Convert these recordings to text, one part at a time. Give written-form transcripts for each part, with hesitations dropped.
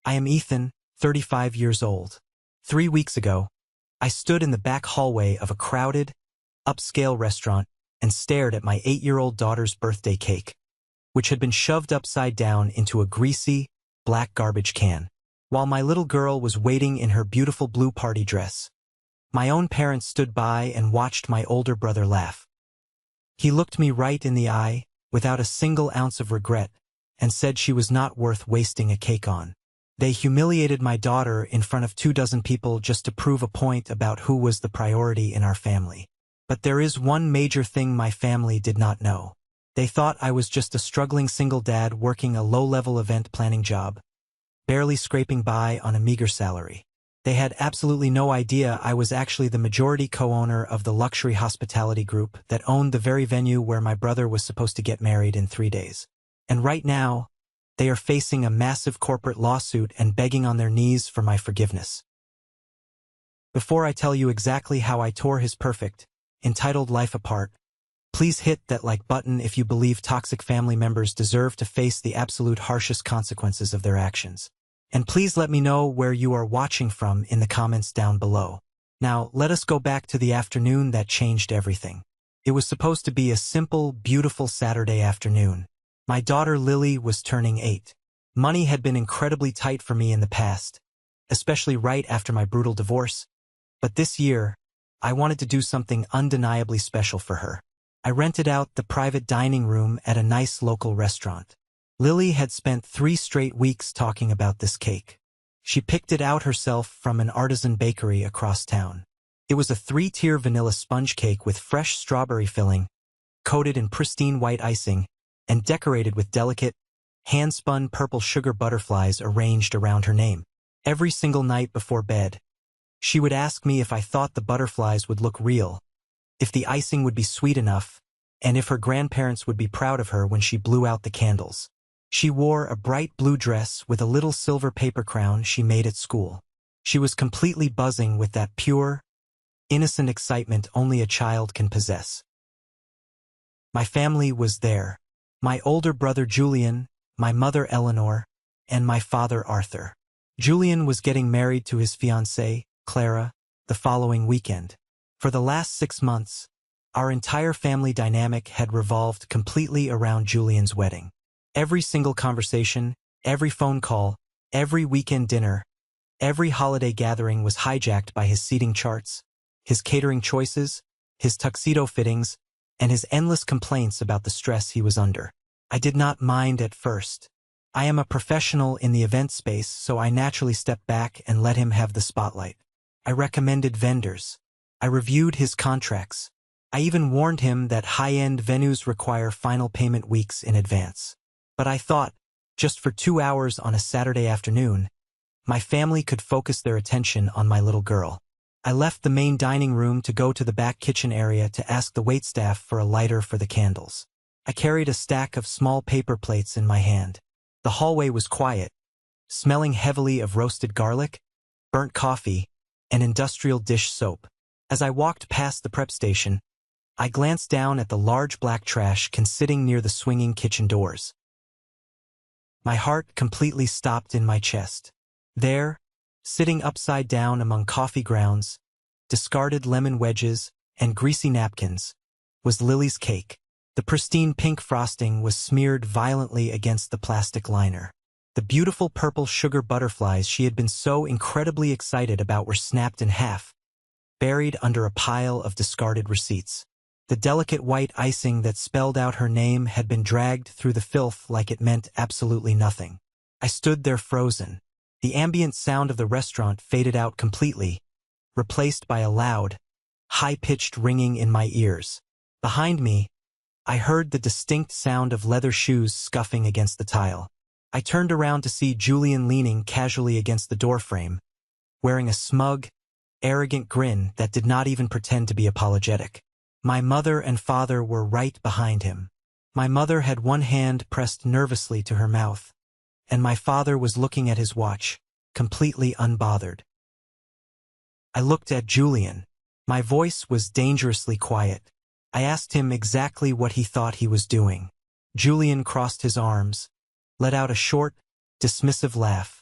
I am Ethan, 35 years old. 3 weeks ago, I stood in the back hallway of a crowded, upscale restaurant and stared at my 8-year-old daughter's birthday cake, which had been shoved upside down into a greasy, black garbage can, while my little girl was waiting in her beautiful blue party dress. My own parents stood by and watched my older brother laugh. He looked me right in the eye, without a single ounce of regret, and said she was not worth wasting a cake on. They humiliated my daughter in front of 24 people just to prove a point about who was the priority in our family. But there is one major thing my family did not know. They thought I was just a struggling single dad working a low-level event planning job, barely scraping by on a meager salary. They had absolutely no idea I was actually the majority co-owner of the luxury hospitality group that owned the very venue where my brother was supposed to get married in 3 days. And right now, they are facing a massive corporate lawsuit and begging on their knees for my forgiveness. Before I tell you exactly how I tore his perfect, entitled life apart, please hit that like button if you believe toxic family members deserve to face the absolute harshest consequences of their actions. And please let me know where you are watching from in the comments down below. Now, let us go back to the afternoon that changed everything. It was supposed to be a simple, beautiful Saturday afternoon. My daughter Lily was turning 8. Money had been incredibly tight for me in the past, especially right after my brutal divorce. But this year, I wanted to do something undeniably special for her. I rented out the private dining room at a nice local restaurant. Lily had spent 3 straight weeks talking about this cake. She picked it out herself from an artisan bakery across town. It was a 3-tier vanilla sponge cake with fresh strawberry filling, coated in pristine white icing, and decorated with delicate, hand-spun purple sugar butterflies arranged around her name. Every single night before bed, she would ask me if I thought the butterflies would look real, if the icing would be sweet enough, and if her grandparents would be proud of her when she blew out the candles. She wore a bright blue dress with a little silver paper crown she made at school. She was completely buzzing with that pure, innocent excitement only a child can possess. My family was there. My older brother Julian, my mother Eleanor, and my father Arthur. Julian was getting married to his fiancée, Clara, the following weekend. For the last 6 months, our entire family dynamic had revolved completely around Julian's wedding. Every single conversation, every phone call, every weekend dinner, every holiday gathering was hijacked by his seating charts, his catering choices, his tuxedo fittings, and his endless complaints about the stress he was under. I did not mind at first. I am a professional in the event space, so I naturally stepped back and let him have the spotlight. I recommended vendors. I reviewed his contracts. I even warned him that high-end venues require final payment weeks in advance. But I thought, just for 2 hours on a Saturday afternoon, my family could focus their attention on my little girl. I left the main dining room to go to the back kitchen area to ask the waitstaff for a lighter for the candles. I carried a stack of small paper plates in my hand. The hallway was quiet, smelling heavily of roasted garlic, burnt coffee, and industrial dish soap. As I walked past the prep station, I glanced down at the large black trash can sitting near the swinging kitchen doors. My heart completely stopped in my chest. There, sitting upside down among coffee grounds, discarded lemon wedges, and greasy napkins, was Lily's cake. The pristine pink frosting was smeared violently against the plastic liner. The beautiful purple sugar butterflies she had been so incredibly excited about were snapped in half, buried under a pile of discarded receipts. The delicate white icing that spelled out her name had been dragged through the filth like it meant absolutely nothing. I stood there frozen. The ambient sound of the restaurant faded out completely, replaced by a loud, high-pitched ringing in my ears. Behind me, I heard the distinct sound of leather shoes scuffing against the tile. I turned around to see Julian leaning casually against the doorframe, wearing a smug, arrogant grin that did not even pretend to be apologetic. My mother and father were right behind him. My mother had one hand pressed nervously to her mouth, and my father was looking at his watch, completely unbothered. I looked at Julian. My voice was dangerously quiet. I asked him exactly what he thought he was doing. Julian crossed his arms, let out a short, dismissive laugh,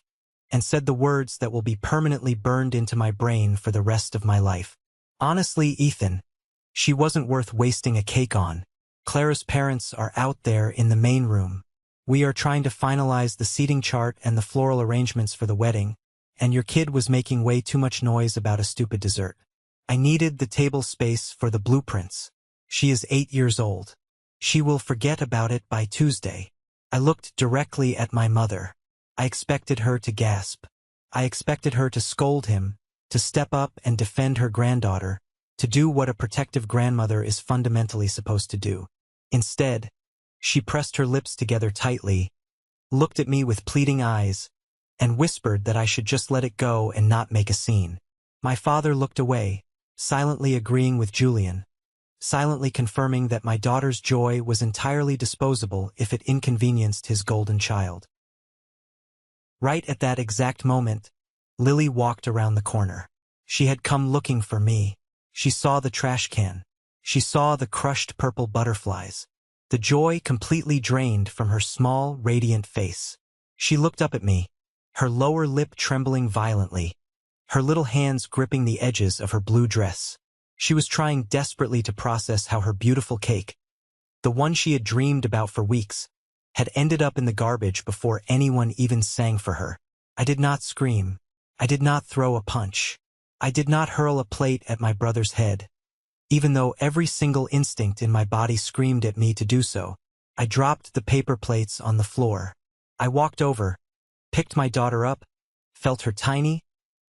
and said the words that will be permanently burned into my brain for the rest of my life. Honestly, Ethan, she wasn't worth wasting a cake on. Clara's parents are out there in the main room. We are trying to finalize the seating chart and the floral arrangements for the wedding, and your kid was making way too much noise about a stupid dessert. I needed the table space for the blueprints. She is 8 years old. She will forget about it by Tuesday. I looked directly at my mother. I expected her to gasp. I expected her to scold him, to step up and defend her granddaughter, to do what a protective grandmother is fundamentally supposed to do. Instead, she pressed her lips together tightly, looked at me with pleading eyes, and whispered that I should just let it go and not make a scene. My father looked away, silently agreeing with Julian, silently confirming that my daughter's joy was entirely disposable if it inconvenienced his golden child. Right at that exact moment, Lily walked around the corner. She had come looking for me. She saw the trash can. She saw the crushed purple butterflies. The joy completely drained from her small, radiant face. She looked up at me, her lower lip trembling violently, her little hands gripping the edges of her blue dress. She was trying desperately to process how her beautiful cake, the one she had dreamed about for weeks, had ended up in the garbage before anyone even sang for her. I did not scream. I did not throw a punch. I did not hurl a plate at my brother's head. Even though every single instinct in my body screamed at me to do so, I dropped the paper plates on the floor. I walked over, picked my daughter up, felt her tiny,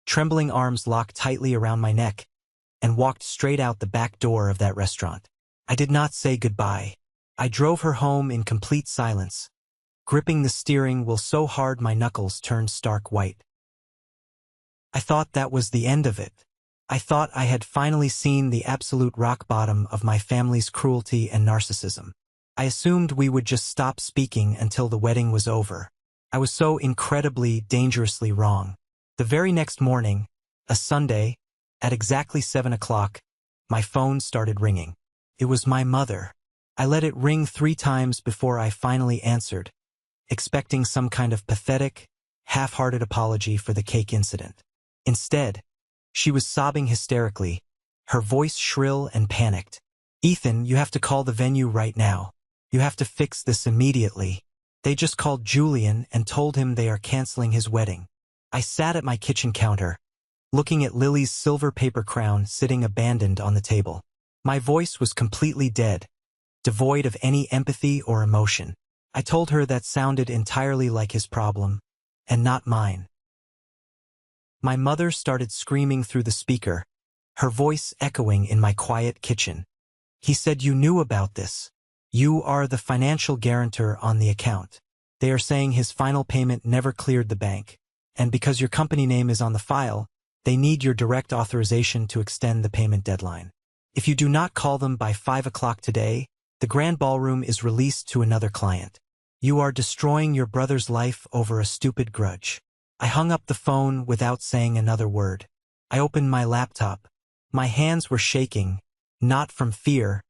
trembling arms lock tightly around my neck, and walked straight out the back door of that restaurant. I did not say goodbye. I drove her home in complete silence, gripping the steering wheel so hard my knuckles turned stark white. I thought that was the end of it. I thought I had finally seen the absolute rock bottom of my family's cruelty and narcissism. I assumed we would just stop speaking until the wedding was over. I was so incredibly, dangerously wrong. The very next morning, a Sunday, at exactly 7 o'clock, my phone started ringing. It was my mother. I let it ring 3 times before I finally answered, expecting some kind of pathetic, half-hearted apology for the cake incident. Instead, she was sobbing hysterically, her voice shrill and panicked. "Ethan, you have to call the venue right now. You have to fix this immediately. They just called Julian and told him they are canceling his wedding." I sat at my kitchen counter, looking at Lily's silver paper crown sitting abandoned on the table. My voice was completely dead, devoid of any empathy or emotion. I told her that sounded entirely like his problem, and not mine. My mother started screaming through the speaker, her voice echoing in my quiet kitchen. "He said you knew about this. You are the financial guarantor on the account. They are saying his final payment never cleared the bank, and because your company name is on the file, they need your direct authorization to extend the payment deadline. If you do not call them by 5 o'clock today, the grand ballroom is released to another client. You are destroying your brother's life over a stupid grudge." I hung up the phone without saying another word. I opened my laptop. My hands were shaking, not from fear,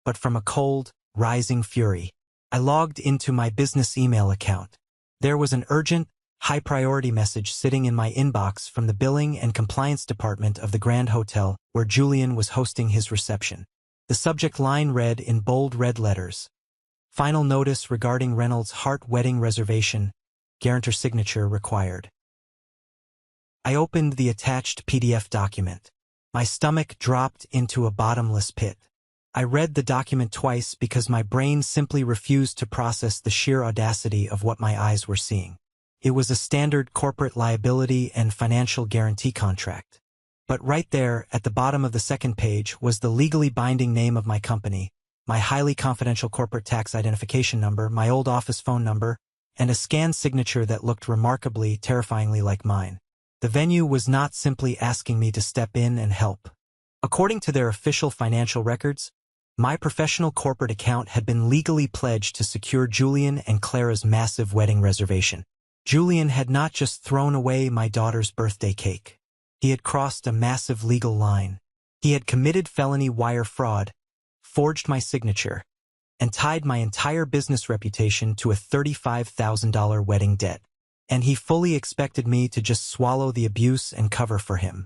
but from a cold, rising fury. I logged into my business email account. There was an urgent, high-priority message sitting in my inbox from the billing and compliance department of the Grand Hotel where Julian was hosting his reception. The subject line read in bold red letters, "Final notice regarding Reynolds' Hart wedding reservation. Guarantor signature required." I opened the attached PDF document. My stomach dropped into a bottomless pit. I read the document twice because my brain simply refused to process the sheer audacity of what my eyes were seeing. It was a standard corporate liability and financial guarantee contract. But right there, at the bottom of the second page, was the legally binding name of my company, my highly confidential corporate tax identification number, my old office phone number, and a scanned signature that looked remarkably, terrifyingly like mine. The venue was not simply asking me to step in and help. According to their official financial records, my professional corporate account had been legally pledged to secure Julian and Clara's massive wedding reservation. Julian had not just thrown away my daughter's birthday cake. He had crossed a massive legal line. He had committed felony wire fraud, forged my signature, and tied my entire business reputation to a $35,000 wedding debt. and he fully expected me to just swallow the abuse and cover for him.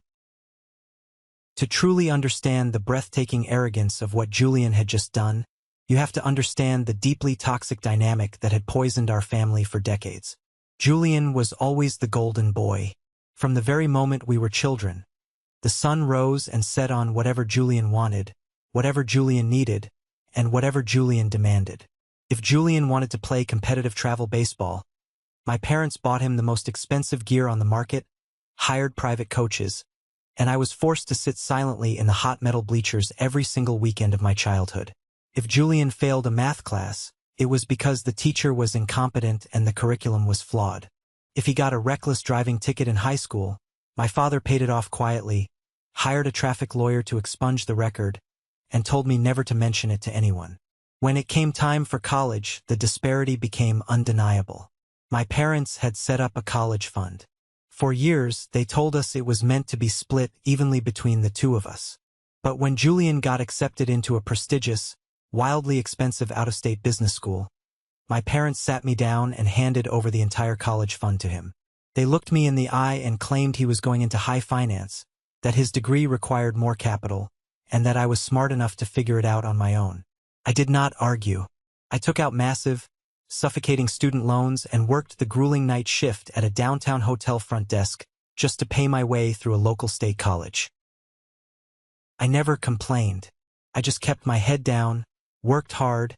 To truly understand the breathtaking arrogance of what Julian had just done, you have to understand the deeply toxic dynamic that had poisoned our family for decades. Julian was always the golden boy. From the very moment we were children, the sun rose and set on whatever Julian wanted, whatever Julian needed, and whatever Julian demanded. If Julian wanted to play competitive travel baseball, my parents bought him the most expensive gear on the market, hired private coaches, and I was forced to sit silently in the hot metal bleachers every single weekend of my childhood. If Julian failed a math class, it was because the teacher was incompetent and the curriculum was flawed. If he got a reckless driving ticket in high school, my father paid it off quietly, hired a traffic lawyer to expunge the record, and told me never to mention it to anyone. When it came time for college, the disparity became undeniable. My parents had set up a college fund. For years, they told us it was meant to be split evenly between the two of us. But when Julian got accepted into a prestigious, wildly expensive out-of-state business school, my parents sat me down and handed over the entire college fund to him. They looked me in the eye and claimed he was going into high finance, that his degree required more capital, and that I was smart enough to figure it out on my own. I did not argue. I took out massive, suffocating student loans and worked the grueling night shift at a downtown hotel front desk just to pay my way through a local state college. I never complained. I just kept my head down, worked hard,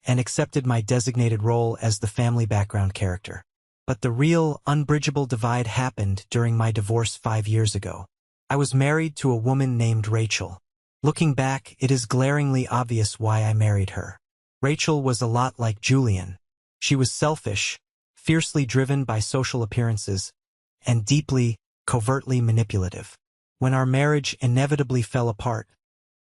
and accepted my designated role as the family background character. But the real, unbridgeable divide happened during my divorce 5 years ago. I was married to a woman named Rachel. Looking back, it is glaringly obvious why I married her. Rachel was a lot like Julian. She was selfish, fiercely driven by social appearances, and deeply, covertly manipulative. When our marriage inevitably fell apart,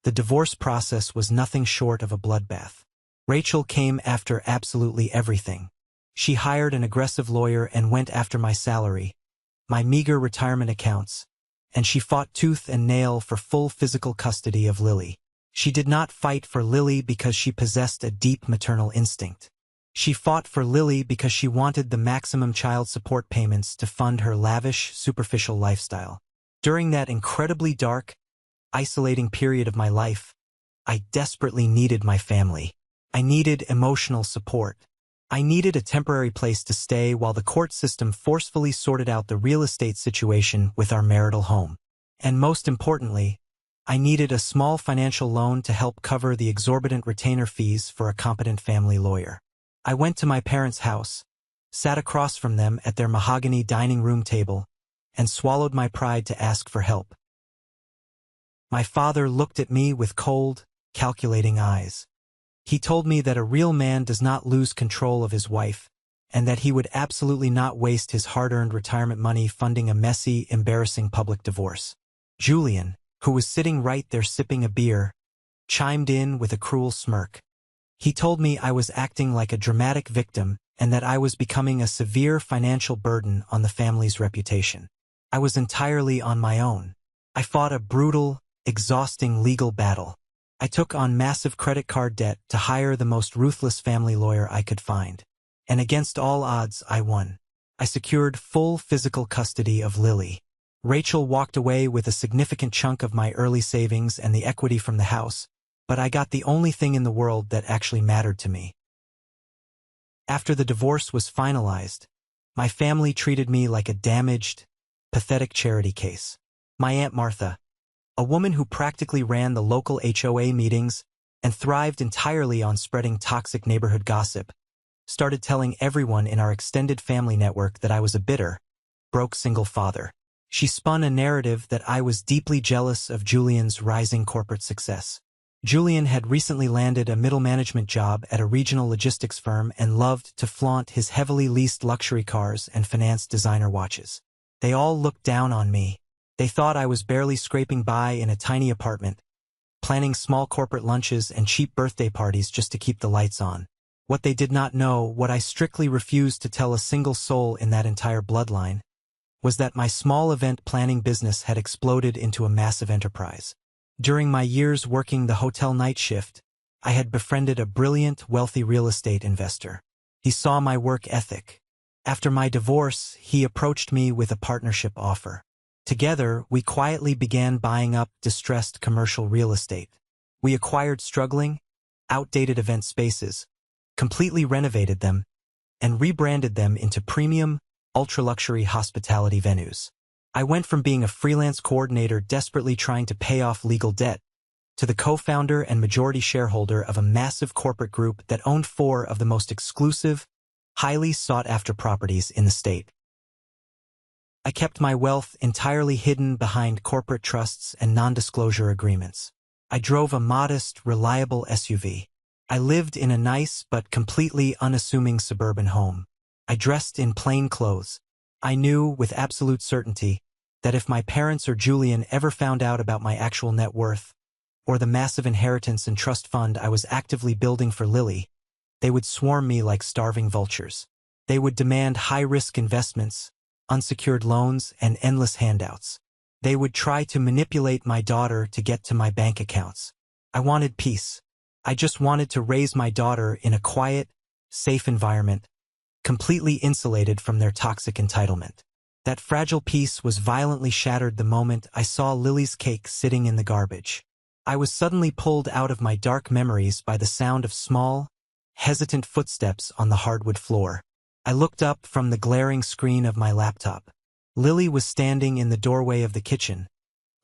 the divorce process was nothing short of a bloodbath. Rachel came after absolutely everything. She hired an aggressive lawyer and went after my salary, my meager retirement accounts, and she fought tooth and nail for full physical custody of Lily. She did not fight for Lily because she possessed a deep maternal instinct. She fought for Lily because she wanted the maximum child support payments to fund her lavish, superficial lifestyle. During that incredibly dark, isolating period of my life, I desperately needed my family. I needed emotional support. I needed a temporary place to stay while the court system forcefully sorted out the real estate situation with our marital home. And most importantly, I needed a small financial loan to help cover the exorbitant retainer fees for a competent family lawyer. I went to my parents' house, sat across from them at their mahogany dining room table, and swallowed my pride to ask for help. My father looked at me with cold, calculating eyes. He told me that a real man does not lose control of his wife, and that he would absolutely not waste his hard-earned retirement money funding a messy, embarrassing public divorce. Julian, who was sitting right there sipping a beer, chimed in with a cruel smirk. He told me I was acting like a dramatic victim and that I was becoming a severe financial burden on the family's reputation. I was entirely on my own. I fought a brutal, exhausting legal battle. I took on massive credit card debt to hire the most ruthless family lawyer I could find. And against all odds, I won. I secured full physical custody of Lily. Rachel walked away with a significant chunk of my early savings and the equity from the house, but I got the only thing in the world that actually mattered to me. After the divorce was finalized, my family treated me like a damaged, pathetic charity case. My Aunt Martha, a woman who practically ran the local HOA meetings and thrived entirely on spreading toxic neighborhood gossip, started telling everyone in our extended family network that I was a bitter, broke single father. She spun a narrative that I was deeply jealous of Julian's rising corporate success. Julian had recently landed a middle management job at a regional logistics firm and loved to flaunt his heavily leased luxury cars and financed designer watches. They all looked down on me. They thought I was barely scraping by in a tiny apartment, planning small corporate lunches and cheap birthday parties just to keep the lights on. What they did not know, what I strictly refused to tell a single soul in that entire bloodline, was that my small event planning business had exploded into a massive enterprise. During my years working the hotel night shift, I had befriended a brilliant, wealthy real estate investor. He saw my work ethic, After my divorce, he approached me with a partnership offer. Together, we quietly began buying up distressed commercial real estate. We acquired struggling, outdated event spaces, completely renovated them, and rebranded them into premium, ultra-luxury hospitality venues. I went from being a freelance coordinator desperately trying to pay off legal debt to the co-founder and majority shareholder of a massive corporate group that owned 4 of the most exclusive, highly sought-after properties in the state. I kept my wealth entirely hidden behind corporate trusts and non-disclosure agreements. I drove a modest, reliable SUV. I lived in a nice but completely unassuming suburban home. I dressed in plain clothes. I knew with absolute certainty that if my parents or Julian ever found out about my actual net worth, or the massive inheritance and trust fund I was actively building for Lily, they would swarm me like starving vultures. They would demand high-risk investments, unsecured loans, and endless handouts. They would try to manipulate my daughter to get to my bank accounts. I wanted peace. I just wanted to raise my daughter in a quiet, safe environment, completely insulated from their toxic entitlement. That fragile peace was violently shattered the moment I saw Lily's cake sitting in the garbage. I was suddenly pulled out of my dark memories by the sound of small, hesitant footsteps on the hardwood floor. I looked up from the glaring screen of my laptop. Lily was standing in the doorway of the kitchen,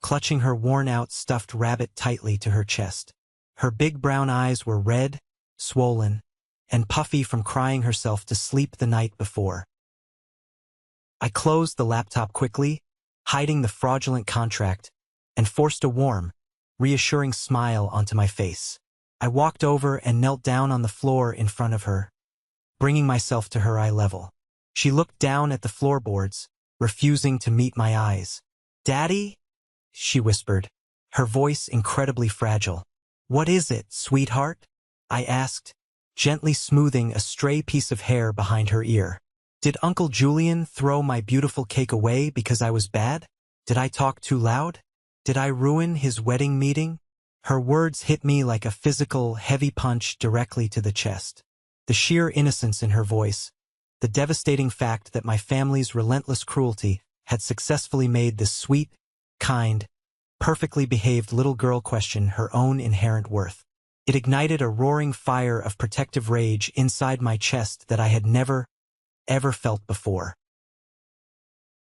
clutching her worn-out stuffed rabbit tightly to her chest. Her big brown eyes were red, swollen, and puffy from crying herself to sleep the night before. I closed the laptop quickly, hiding the fraudulent contract, and forced a warm, reassuring smile onto my face. I walked over and knelt down on the floor in front of her, bringing myself to her eye level. She looked down at the floorboards, refusing to meet my eyes. "Daddy?" she whispered, her voice incredibly fragile. "What is it, sweetheart?" I asked, gently smoothing a stray piece of hair behind her ear. Did Uncle Julian throw my beautiful cake away because I was bad? Did I talk too loud? Did I ruin his wedding meeting? Her words hit me like a physical, heavy punch directly to the chest. The sheer innocence in her voice, the devastating fact that my family's relentless cruelty had successfully made this sweet, kind, perfectly behaved little girl question her own inherent worth. It ignited a roaring fire of protective rage inside my chest that I had never, ever felt before.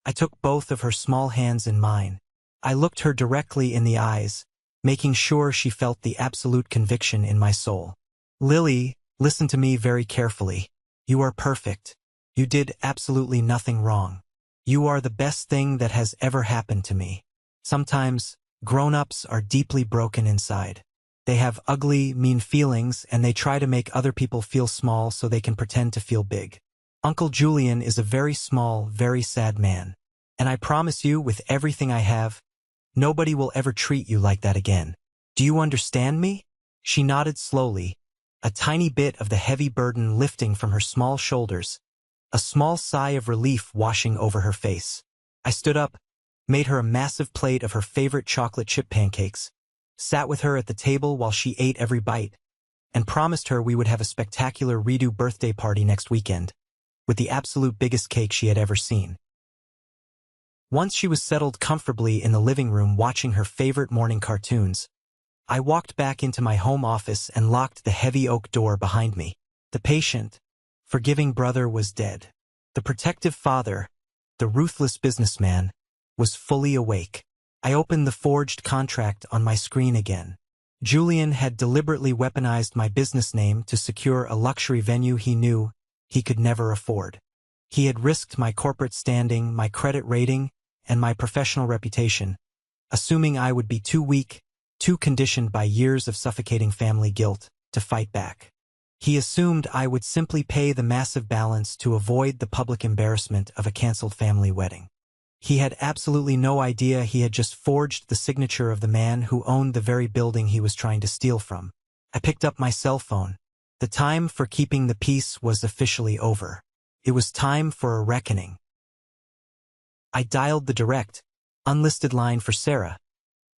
I took both of her small hands in mine. I looked her directly in the eyes, making sure she felt the absolute conviction in my soul. "Lily, listen to me very carefully. You are perfect. You did absolutely nothing wrong. You are the best thing that has ever happened to me. Sometimes, grown-ups are deeply broken inside. They have ugly, mean feelings, and they try to make other people feel small so they can pretend to feel big. Uncle Julian is a very small, very sad man. And I promise you, with everything I have, nobody will ever treat you like that again. Do you understand me?" She nodded slowly, a tiny bit of the heavy burden lifting from her small shoulders, a small sigh of relief washing over her face. I stood up, made her a massive plate of her favorite chocolate chip pancakes, sat with her at the table while she ate every bite, and promised her we would have a spectacular redo birthday party next weekend, with the absolute biggest cake she had ever seen. Once she was settled comfortably in the living room watching her favorite morning cartoons, I walked back into my home office and locked the heavy oak door behind me. The patient, forgiving brother was dead. The protective father, the ruthless businessman, was fully awake. I opened the forged contract on my screen again. Julian had deliberately weaponized my business name to secure a luxury venue he knew he could never afford. He had risked my corporate standing, my credit rating, and my professional reputation, assuming I would be too weak, too conditioned by years of suffocating family guilt, to fight back. He assumed I would simply pay the massive balance to avoid the public embarrassment of a canceled family wedding. He had absolutely no idea he had just forged the signature of the man who owned the very building he was trying to steal from. I picked up my cell phone. The time for keeping the peace was officially over. It was time for a reckoning. I dialed the direct, unlisted line for Sarah,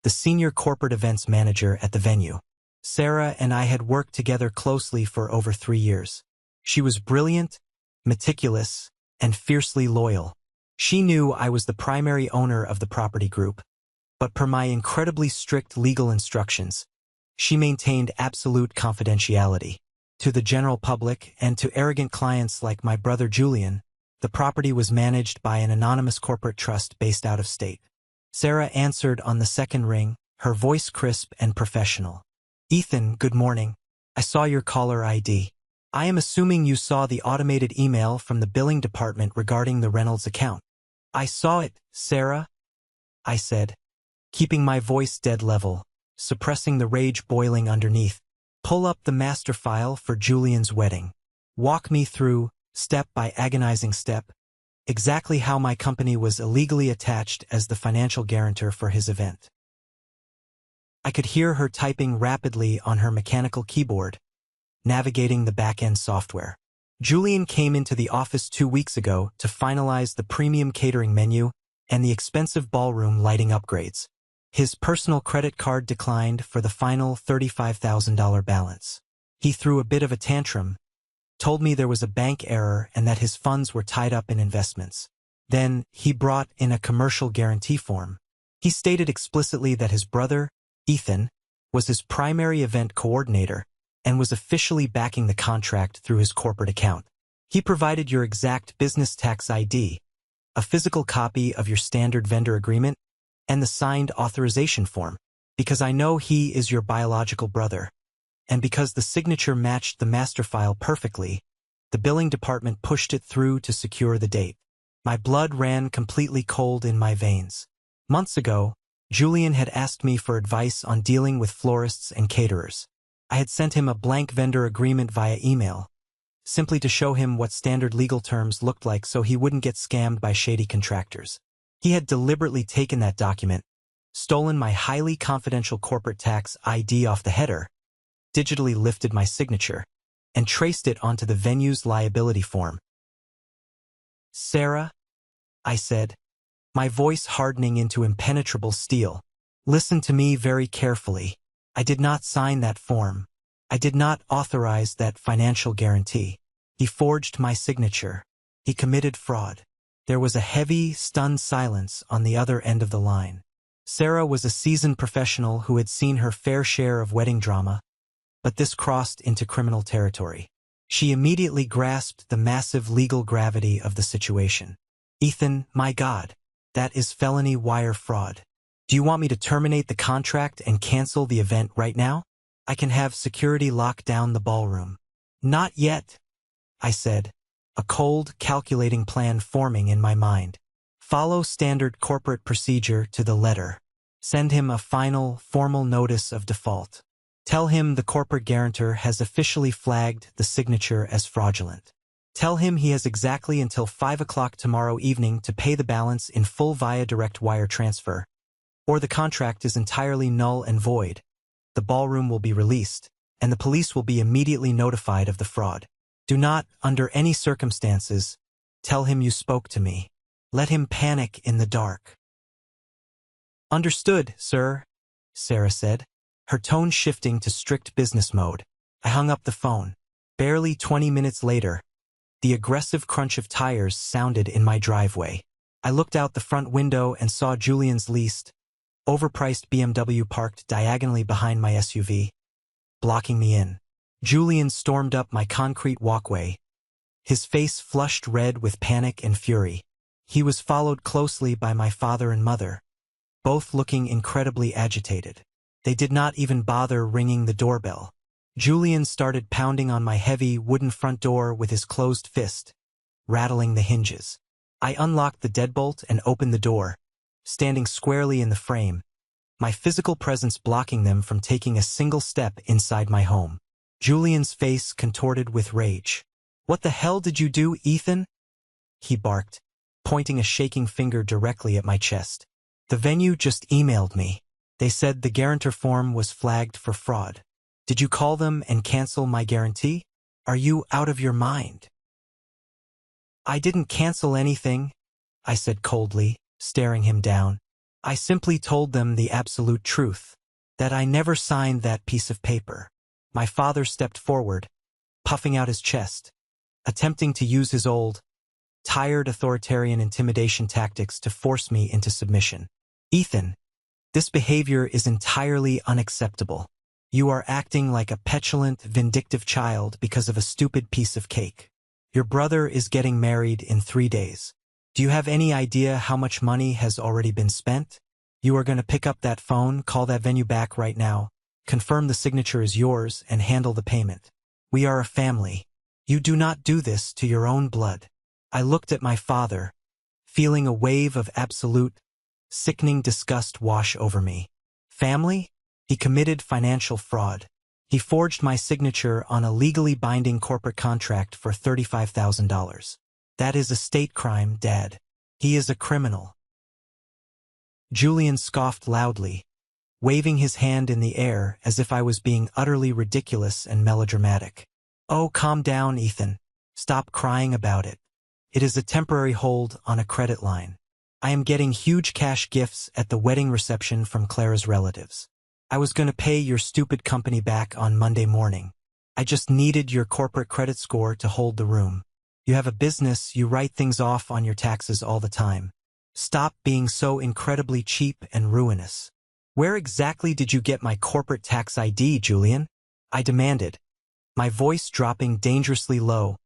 the senior corporate events manager at the venue. Sarah and I had worked together closely for over 3 years. She was brilliant, meticulous, and fiercely loyal. She knew I was the primary owner of the property group, but per my incredibly strict legal instructions, she maintained absolute confidentiality. To the general public and to arrogant clients like my brother Julian, the property was managed by an anonymous corporate trust based out of state. Sarah answered on the second ring, her voice crisp and professional. Ethan, good morning. I saw your caller ID. I am assuming you saw the automated email from the billing department regarding the Reynolds account. I saw it, Sarah, I said, keeping my voice dead level, suppressing the rage boiling underneath. Pull up the master file for Julian's wedding. Walk me through, step by agonizing step, exactly how my company was illegally attached as the financial guarantor for his event. I could hear her typing rapidly on her mechanical keyboard, navigating the back-end software. Julian came into the office 2 weeks ago to finalize the premium catering menu and the expensive ballroom lighting upgrades. His personal credit card declined for the final $35,000 balance. He threw a bit of a tantrum, told me there was a bank error and that his funds were tied up in investments. Then he brought in a commercial guarantee form. He stated explicitly that his brother, Ethan, was his primary event coordinator and was officially backing the contract through his corporate account. He provided your exact business tax ID, a physical copy of your standard vendor agreement, and the signed authorization form, because I know he is your biological brother. And because the signature matched the master file perfectly, the billing department pushed it through to secure the date. My blood ran completely cold in my veins. Months ago, Julian had asked me for advice on dealing with florists and caterers. I had sent him a blank vendor agreement via email, simply to show him what standard legal terms looked like so he wouldn't get scammed by shady contractors. He had deliberately taken that document, stolen my highly confidential corporate tax ID off the header, digitally lifted my signature, and traced it onto the venue's liability form. Sarah, I said, my voice hardening into impenetrable steel, listen to me very carefully. I did not sign that form. I did not authorize that financial guarantee. He forged my signature. He committed fraud. There was a heavy, stunned silence on the other end of the line. Sarah was a seasoned professional who had seen her fair share of wedding drama, but this crossed into criminal territory. She immediately grasped the massive legal gravity of the situation. Ethan, my God, that is felony wire fraud. Do you want me to terminate the contract and cancel the event right now? I can have security lock down the ballroom. Not yet, I said, a cold, calculating plan forming in my mind. Follow standard corporate procedure to the letter. Send him a final, formal notice of default. Tell him the corporate guarantor has officially flagged the signature as fraudulent. Tell him he has exactly until 5 o'clock tomorrow evening to pay the balance in full via direct wire transfer, or the contract is entirely null and void. The ballroom will be released, and the police will be immediately notified of the fraud. Do not, under any circumstances, tell him you spoke to me. Let him panic in the dark. Understood, sir, Sarah said, her tone shifting to strict business mode. I hung up the phone. Barely 20 minutes later, the aggressive crunch of tires sounded in my driveway. I looked out the front window and saw Julian's leased, overpriced BMW parked diagonally behind my SUV, blocking me in. Julian stormed up my concrete walkway, his face flushed red with panic and fury. He was followed closely by my father and mother, both looking incredibly agitated. They did not even bother ringing the doorbell. Julian started pounding on my heavy wooden front door with his closed fist, rattling the hinges. I unlocked the deadbolt and opened the door, standing squarely in the frame, my physical presence blocking them from taking a single step inside my home. Julian's face contorted with rage. What the hell did you do, Ethan? He barked, pointing a shaking finger directly at my chest. The venue just emailed me. They said the guarantor form was flagged for fraud. Did you call them and cancel my guarantee? Are you out of your mind? I didn't cancel anything, I said coldly, staring him down. I simply told them the absolute truth, that I never signed that piece of paper. My father stepped forward, puffing out his chest, attempting to use his old, tired authoritarian intimidation tactics to force me into submission. Ethan, this behavior is entirely unacceptable. You are acting like a petulant, vindictive child because of a stupid piece of cake. Your brother is getting married in 3 days. Do you have any idea how much money has already been spent? You are going to pick up that phone, call that venue back right now, confirm the signature is yours, and handle the payment. We are a family. You do not do this to your own blood. I looked at my father, feeling a wave of absolute, sickening disgust wash over me. Family? He committed financial fraud. He forged my signature on a legally binding corporate contract for $35,000. That is a state crime, Dad. He is a criminal. Julian scoffed loudly, waving his hand in the air as if I was being utterly ridiculous and melodramatic. Oh, calm down, Ethan. Stop crying about it. It is a temporary hold on a credit line. I am getting huge cash gifts at the wedding reception from Clara's relatives. I was going to pay your stupid company back on Monday morning. I just needed your corporate credit score to hold the room. You have a business, you write things off on your taxes all the time. Stop being so incredibly cheap and ruinous. Where exactly did you get my corporate tax ID, Julian? I demanded, my voice dropping dangerously low,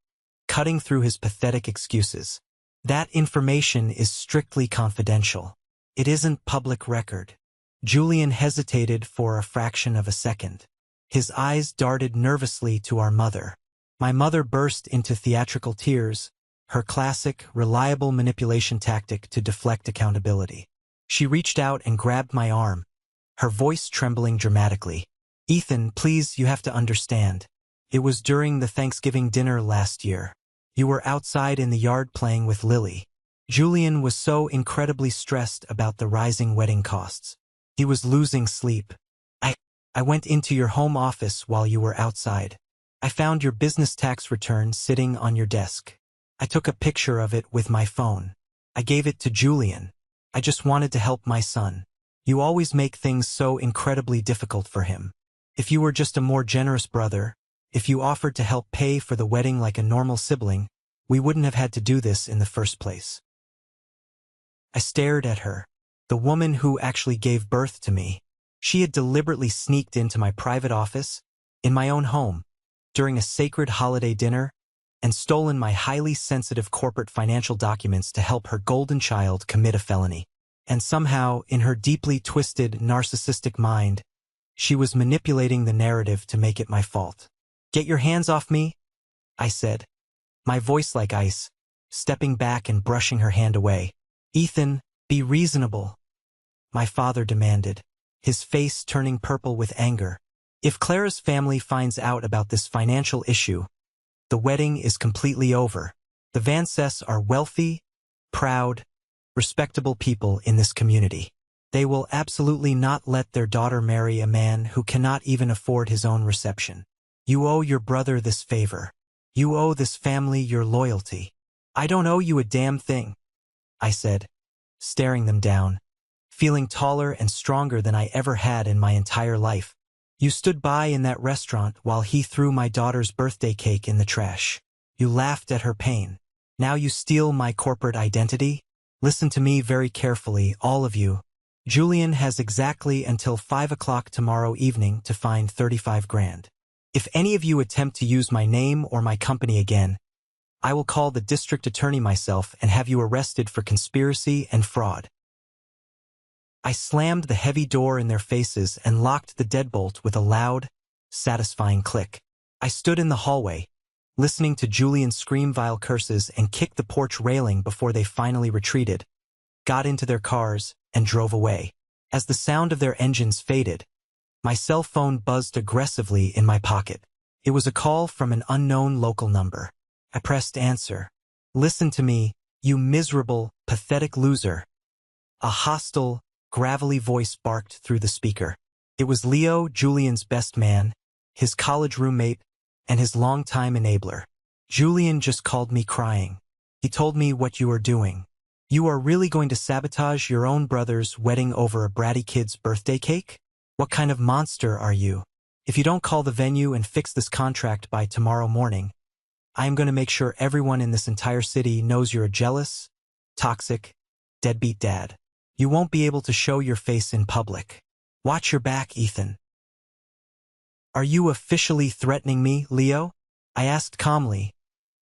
cutting through his pathetic excuses. That information is strictly confidential. It isn't public record. Julian hesitated for a fraction of a second. His eyes darted nervously to our mother. My mother burst into theatrical tears, her classic, reliable manipulation tactic to deflect accountability. She reached out and grabbed my arm, her voice trembling dramatically. Ethan, please, you have to understand. It was during the Thanksgiving dinner last year. You were outside in the yard playing with Lily. Julian was so incredibly stressed about the rising wedding costs. He was losing sleep. I went into your home office while you were outside. I found your business tax return sitting on your desk. I took a picture of it with my phone. I gave it to Julian. I just wanted to help my son. You always make things so incredibly difficult for him. If you were just a more generous brother, if you offered to help pay for the wedding like a normal sibling, we wouldn't have had to do this in the first place. I stared at her, the woman who actually gave birth to me. She had deliberately sneaked into my private office, in my own home, during a sacred holiday dinner, and stolen my highly sensitive corporate financial documents to help her golden child commit a felony. And somehow, in her deeply twisted, narcissistic mind, she was manipulating the narrative to make it my fault. Get your hands off me, I said, my voice like ice, stepping back and brushing her hand away. Ethan, be reasonable, my father demanded, his face turning purple with anger. If Clara's family finds out about this financial issue, the wedding is completely over. The Vances are wealthy, proud, respectable people in this community. They will absolutely not let their daughter marry a man who cannot even afford his own reception. You owe your brother this favor. You owe this family your loyalty. I don't owe you a damn thing, I said, staring them down, feeling taller and stronger than I ever had in my entire life. You stood by in that restaurant while he threw my daughter's birthday cake in the trash. You laughed at her pain. Now you steal my corporate identity? Listen to me very carefully, all of you. Julian has exactly until 5 o'clock tomorrow evening to find 35 grand. If any of you attempt to use my name or my company again, I will call the district attorney myself and have you arrested for conspiracy and fraud. I slammed the heavy door in their faces and locked the deadbolt with a loud, satisfying click. I stood in the hallway, listening to Julian scream vile curses and kick the porch railing before they finally retreated, got into their cars, and drove away. As the sound of their engines faded, my cell phone buzzed aggressively in my pocket. It was a call from an unknown local number. I pressed answer. Listen to me, you miserable, pathetic loser. A hostile, gravelly voice barked through the speaker. It was Leo, Julian's best man, his college roommate, and his longtime enabler. Julian just called me crying. He told me what you are doing. You are really going to sabotage your own brother's wedding over a bratty kid's birthday cake? What kind of monster are you? If you don't call the venue and fix this contract by tomorrow morning, I am going to make sure everyone in this entire city knows you're a jealous, toxic, deadbeat dad. You won't be able to show your face in public. Watch your back, Ethan. Are you officially threatening me, Leo? I asked calmly,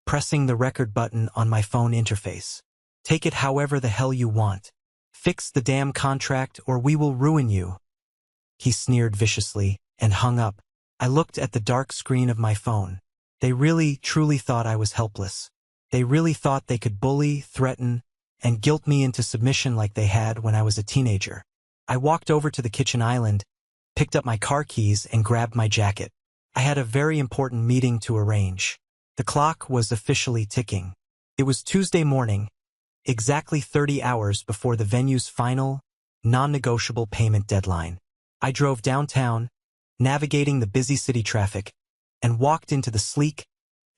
pressing the record button on my phone interface. Take it however the hell you want. Fix the damn contract or we will ruin you. He sneered viciously and hung up. I looked at the dark screen of my phone. They really, truly thought I was helpless. They really thought they could bully, threaten, and guilt me into submission like they had when I was a teenager. I walked over to the kitchen island, picked up my car keys, and grabbed my jacket. I had a very important meeting to arrange. The clock was officially ticking. It was Tuesday morning, exactly 30 hours before the venue's final, non-negotiable payment deadline. I drove downtown, navigating the busy city traffic, and walked into the sleek,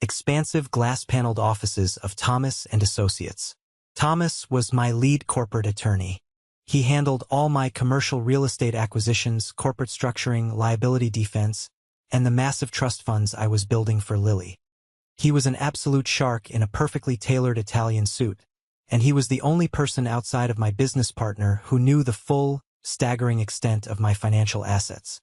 expansive glass-paneled offices of Thomas & Associates. Thomas was my lead corporate attorney. He handled all my commercial real estate acquisitions, corporate structuring, liability defense, and the massive trust funds I was building for Lily. He was an absolute shark in a perfectly tailored Italian suit, and he was the only person outside of my business partner who knew the full, staggering extent of my financial assets.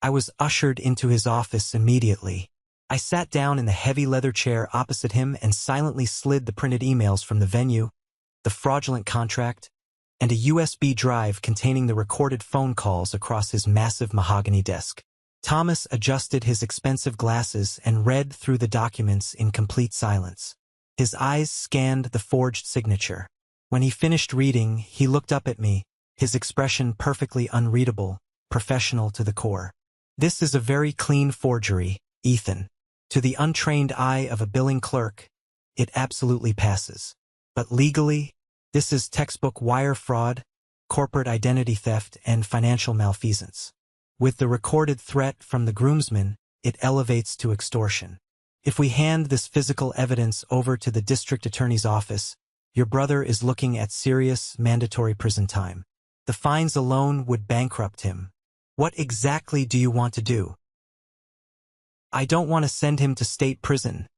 I was ushered into his office immediately. I sat down in the heavy leather chair opposite him and silently slid the printed emails from the venue, the fraudulent contract, and a USB drive containing the recorded phone calls across his massive mahogany desk. Thomas adjusted his expensive glasses and read through the documents in complete silence. His eyes scanned the forged signature. When he finished reading, he looked up at me, his expression perfectly unreadable, professional to the core. This is a very clean forgery, Ethan. To the untrained eye of a billing clerk, it absolutely passes. But legally, this is textbook wire fraud, corporate identity theft, and financial malfeasance. With the recorded threat from the groomsmen, it elevates to extortion. If we hand this physical evidence over to the district attorney's office, your brother is looking at serious, mandatory prison time. The fines alone would bankrupt him. What exactly do you want to do? I don't want to send him to state prison,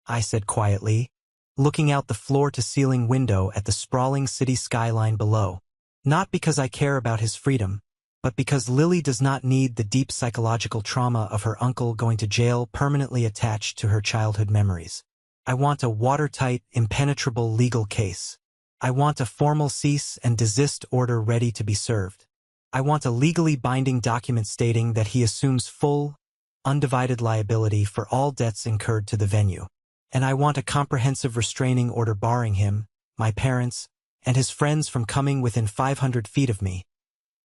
I said quietly, looking out the floor-to-ceiling window at the sprawling city skyline below. Not because I care about his freedom, but because Lily does not need the deep psychological trauma of her uncle going to jail permanently attached to her childhood memories. I want a watertight, impenetrable legal case. I want a formal cease and desist order ready to be served. I want a legally binding document stating that he assumes full, undivided liability for all debts incurred to the venue. And I want a comprehensive restraining order barring him, my parents, and his friends from coming within 500 feet of me,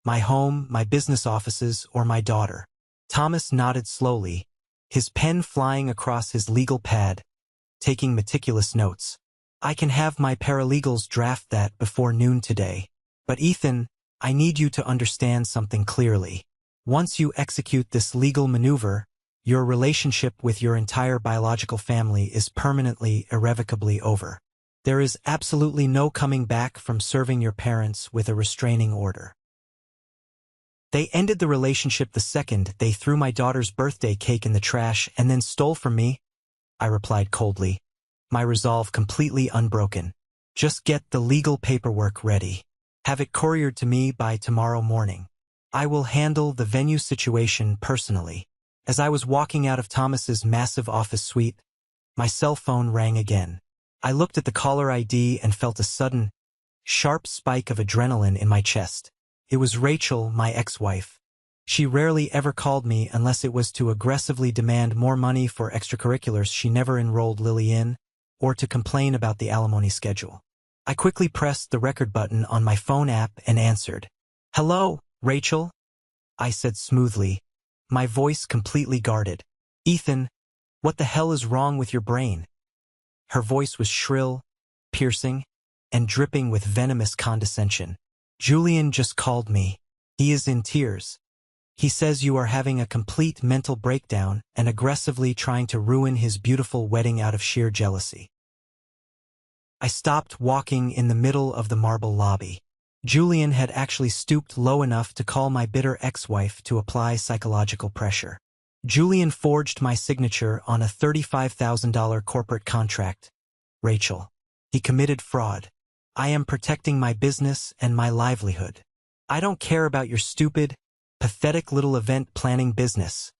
my home, my business offices, or my daughter. Thomas nodded slowly, his pen flying across his legal pad, taking meticulous notes. I can have my paralegals draft that before noon today. But Ethan, I need you to understand something clearly. Once you execute this legal maneuver, your relationship with your entire biological family is permanently, irrevocably over. There is absolutely no coming back from serving your parents with a restraining order. They ended the relationship the second they threw my daughter's birthday cake in the trash and then stole from me, I replied coldly, my resolve completely unbroken. Just get the legal paperwork ready. Have it couriered to me by tomorrow morning. I will handle the venue situation personally. As I was walking out of Thomas's massive office suite, my cell phone rang again. I looked at the caller ID and felt a sudden, sharp spike of adrenaline in my chest. It was Rachel, my ex-wife. She rarely ever called me unless it was to aggressively demand more money for extracurriculars she never enrolled Lily in, or to complain about the alimony schedule. I quickly pressed the record button on my phone app and answered. Hello, Rachel? I said smoothly, my voice completely guarded. Ethan, what the hell is wrong with your brain? Her voice was shrill, piercing, and dripping with venomous condescension. Julian just called me. He is in tears. He says you are having a complete mental breakdown and aggressively trying to ruin his beautiful wedding out of sheer jealousy. I stopped walking in the middle of the marble lobby. Julian had actually stooped low enough to call my bitter ex-wife to apply psychological pressure. Julian forged my signature on a $35,000 corporate contract. Rachel. He committed fraud. I am protecting my business and my livelihood. I don't care about your stupid, pathetic little event planning business,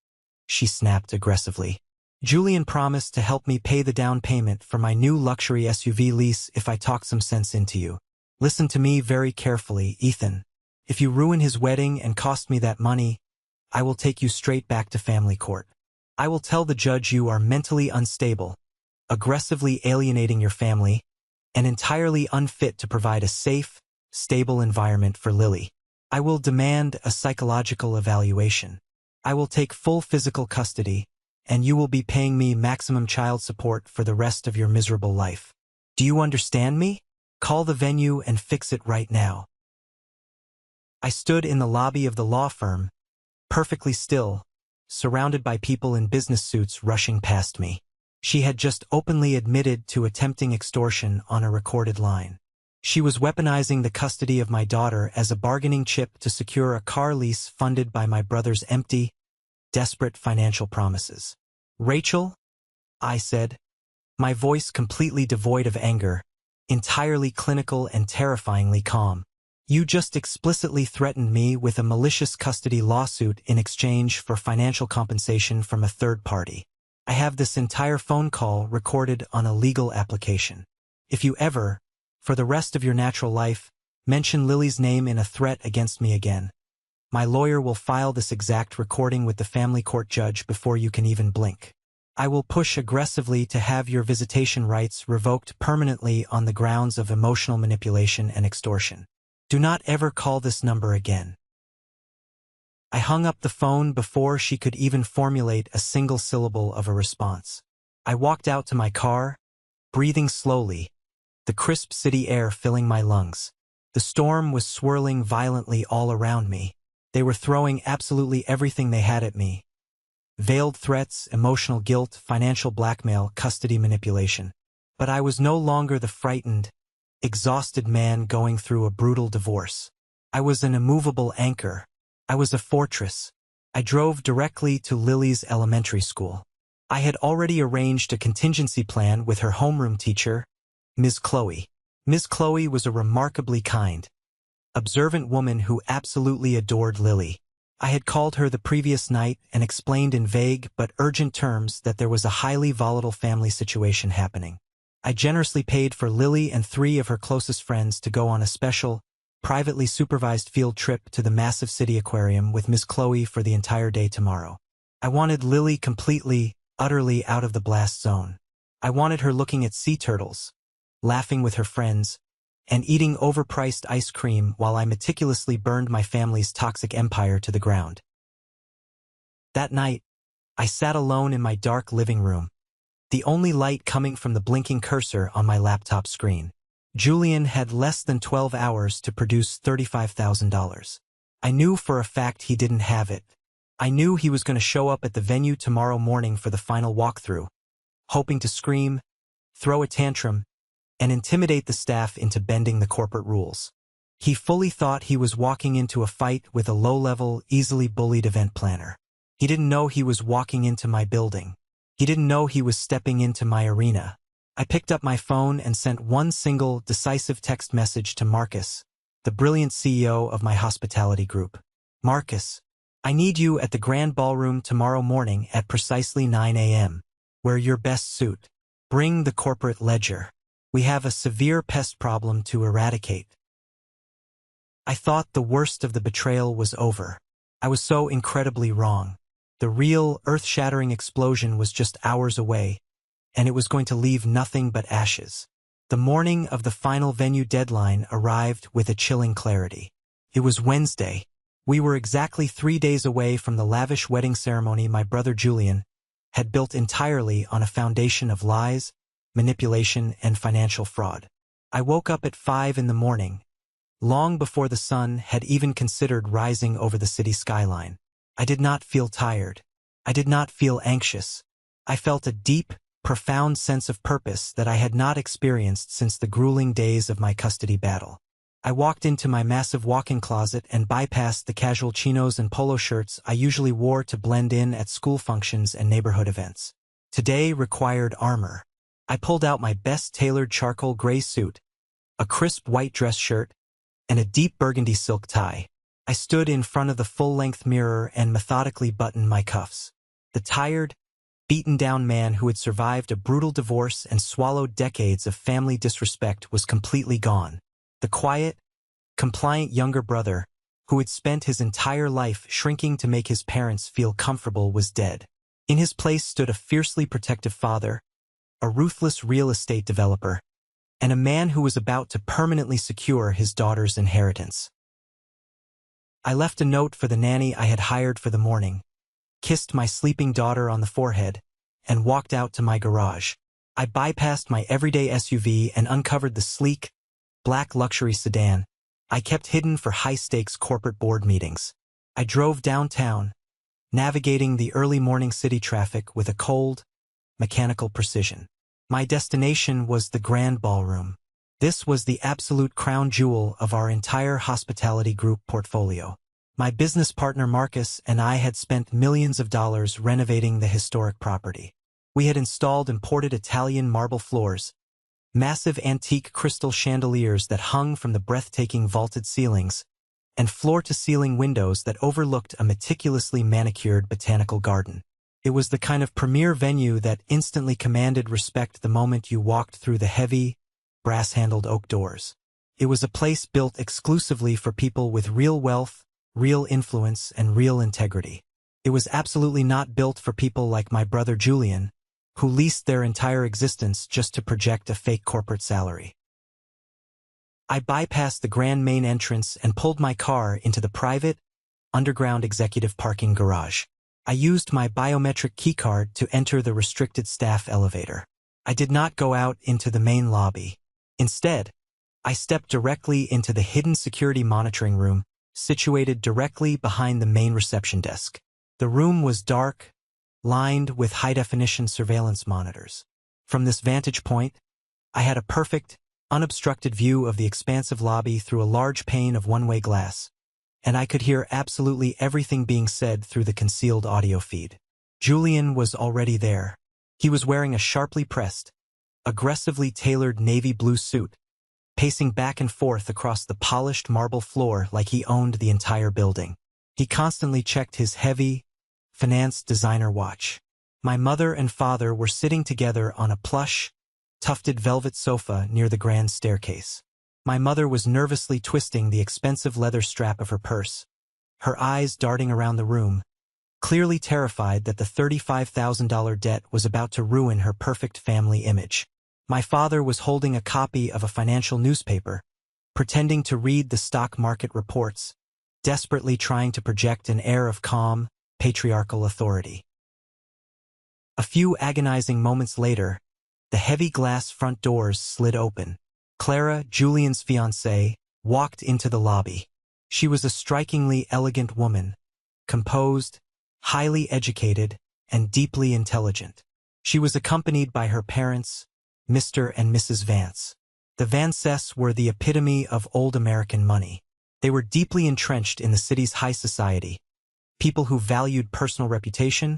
she snapped aggressively. Julian promised to help me pay the down payment for my new luxury SUV lease if I talked some sense into you. Listen to me very carefully, Ethan. If you ruin his wedding and cost me that money, I will take you straight back to family court. I will tell the judge you are mentally unstable, aggressively alienating your family, and entirely unfit to provide a safe, stable environment for Lily. I will demand a psychological evaluation. I will take full physical custody, and you will be paying me maximum child support for the rest of your miserable life. Do you understand me? Call the venue and fix it right now. I stood in the lobby of the law firm, perfectly still, surrounded by people in business suits rushing past me. She had just openly admitted to attempting extortion on a recorded line. She was weaponizing the custody of my daughter as a bargaining chip to secure a car lease funded by my brother's empty, desperate financial promises. Rachel, I said, my voice completely devoid of anger, entirely clinical and terrifyingly calm. You just explicitly threatened me with a malicious custody lawsuit in exchange for financial compensation from a third party. I have this entire phone call recorded on a legal application. If you ever, for the rest of your natural life, mention Lily's name in a threat against me again, my lawyer will file this exact recording with the family court judge before you can even blink. I will push aggressively to have your visitation rights revoked permanently on the grounds of emotional manipulation and extortion. Do not ever call this number again. I hung up the phone before she could even formulate a single syllable of a response. I walked out to my car, breathing slowly, the crisp city air filling my lungs. The storm was swirling violently all around me. They were throwing absolutely everything they had at me. Veiled threats, emotional guilt, financial blackmail, custody manipulation. But I was no longer the frightened, exhausted man going through a brutal divorce. I was an immovable anchor. I was a fortress. I drove directly to Lily's elementary school. I had already arranged a contingency plan with her homeroom teacher, Ms. Chloe. Ms. Chloe was a remarkably kind, observant woman who absolutely adored Lily. I had called her the previous night and explained in vague but urgent terms that there was a highly volatile family situation happening. I generously paid for Lily and 3 of her closest friends to go on a special, privately supervised field trip to the massive city aquarium with Miss Chloe for the entire day tomorrow. I wanted Lily completely, utterly out of the blast zone. I wanted her looking at sea turtles, laughing with her friends, and eating overpriced ice cream while I meticulously burned my family's toxic empire to the ground. That night, I sat alone in my dark living room, the only light coming from the blinking cursor on my laptop screen. Julian had less than 12 hours to produce $35,000. I knew for a fact he didn't have it. I knew he was going to show up at the venue tomorrow morning for the final walkthrough, hoping to scream, throw a tantrum, and intimidate the staff into bending the corporate rules. He fully thought he was walking into a fight with a low-level, easily bullied event planner. He didn't know he was walking into my building. He didn't know he was stepping into my arena. I picked up my phone and sent one single, decisive text message to Marcus, the brilliant CEO of my hospitality group. Marcus, I need you at the Grand Ballroom tomorrow morning at precisely 9 a.m. Wear your best suit. Bring the corporate ledger. We have a severe pest problem to eradicate. I thought the worst of the betrayal was over. I was so incredibly wrong. The real, earth-shattering explosion was just hours away, and it was going to leave nothing but ashes. The morning of the final venue deadline arrived with a chilling clarity. It was Wednesday. We were exactly 3 days away from the lavish wedding ceremony my brother Julian had built entirely on a foundation of lies, manipulation, and financial fraud. I woke up at 5 in the morning, long before the sun had even considered rising over the city skyline. I did not feel tired. I did not feel anxious. I felt a deep, profound sense of purpose that I had not experienced since the grueling days of my custody battle. I walked into my massive walk-in closet and bypassed the casual chinos and polo shirts I usually wore to blend in at school functions and neighborhood events. Today required armor. I pulled out my best tailored charcoal gray suit, a crisp white dress shirt, and a deep burgundy silk tie. I stood in front of the full-length mirror and methodically buttoned my cuffs. The tired, beaten-down man who had survived a brutal divorce and swallowed decades of family disrespect was completely gone. The quiet, compliant younger brother, who had spent his entire life shrinking to make his parents feel comfortable, was dead. In his place stood a fiercely protective father, a ruthless real estate developer, and a man who was about to permanently secure his daughter's inheritance. I left a note for the nanny I had hired for the morning, kissed my sleeping daughter on the forehead, and walked out to my garage. I bypassed my everyday SUV and uncovered the sleek, black luxury sedan I kept hidden for high-stakes corporate board meetings. I drove downtown, navigating the early morning city traffic with a cold, mechanical precision. My destination was the Grand Ballroom. This was the absolute crown jewel of our entire hospitality group portfolio. My business partner Marcus and I had spent millions of dollars renovating the historic property. We had installed imported Italian marble floors, massive antique crystal chandeliers that hung from the breathtaking vaulted ceilings, and floor-to-ceiling windows that overlooked a meticulously manicured botanical garden. It was the kind of premier venue that instantly commanded respect the moment you walked through the heavy, brass-handled oak doors. It was a place built exclusively for people with real wealth, real influence, and real integrity. It was absolutely not built for people like my brother Julian, who leased their entire existence just to project a fake corporate salary. I bypassed the grand main entrance and pulled my car into the private, underground executive parking garage. I used my biometric keycard to enter the restricted staff elevator. I did not go out into the main lobby. Instead, I stepped directly into the hidden security monitoring room, situated directly behind the main reception desk. The room was dark, lined with high-definition surveillance monitors. From this vantage point, I had a perfect, unobstructed view of the expansive lobby through a large pane of one-way glass, and I could hear absolutely everything being said through the concealed audio feed. Julian was already there. He was wearing a sharply pressed, aggressively tailored navy blue suit, pacing back and forth across the polished marble floor like he owned the entire building. He constantly checked his heavy, finance designer watch. My mother and father were sitting together on a plush, tufted velvet sofa near the grand staircase. My mother was nervously twisting the expensive leather strap of her purse, her eyes darting around the room, clearly terrified that the $35,000 debt was about to ruin her perfect family image. My father was holding a copy of a financial newspaper, pretending to read the stock market reports, desperately trying to project an air of calm, patriarchal authority. A few agonizing moments later, the heavy glass front doors slid open. Clara, Julian's fiancée, walked into the lobby. She was a strikingly elegant woman, composed, highly educated, and deeply intelligent. She was accompanied by her parents, Mr. and Mrs. Vance. The Vances were the epitome of old American money. They were deeply entrenched in the city's high society, people who valued personal reputation,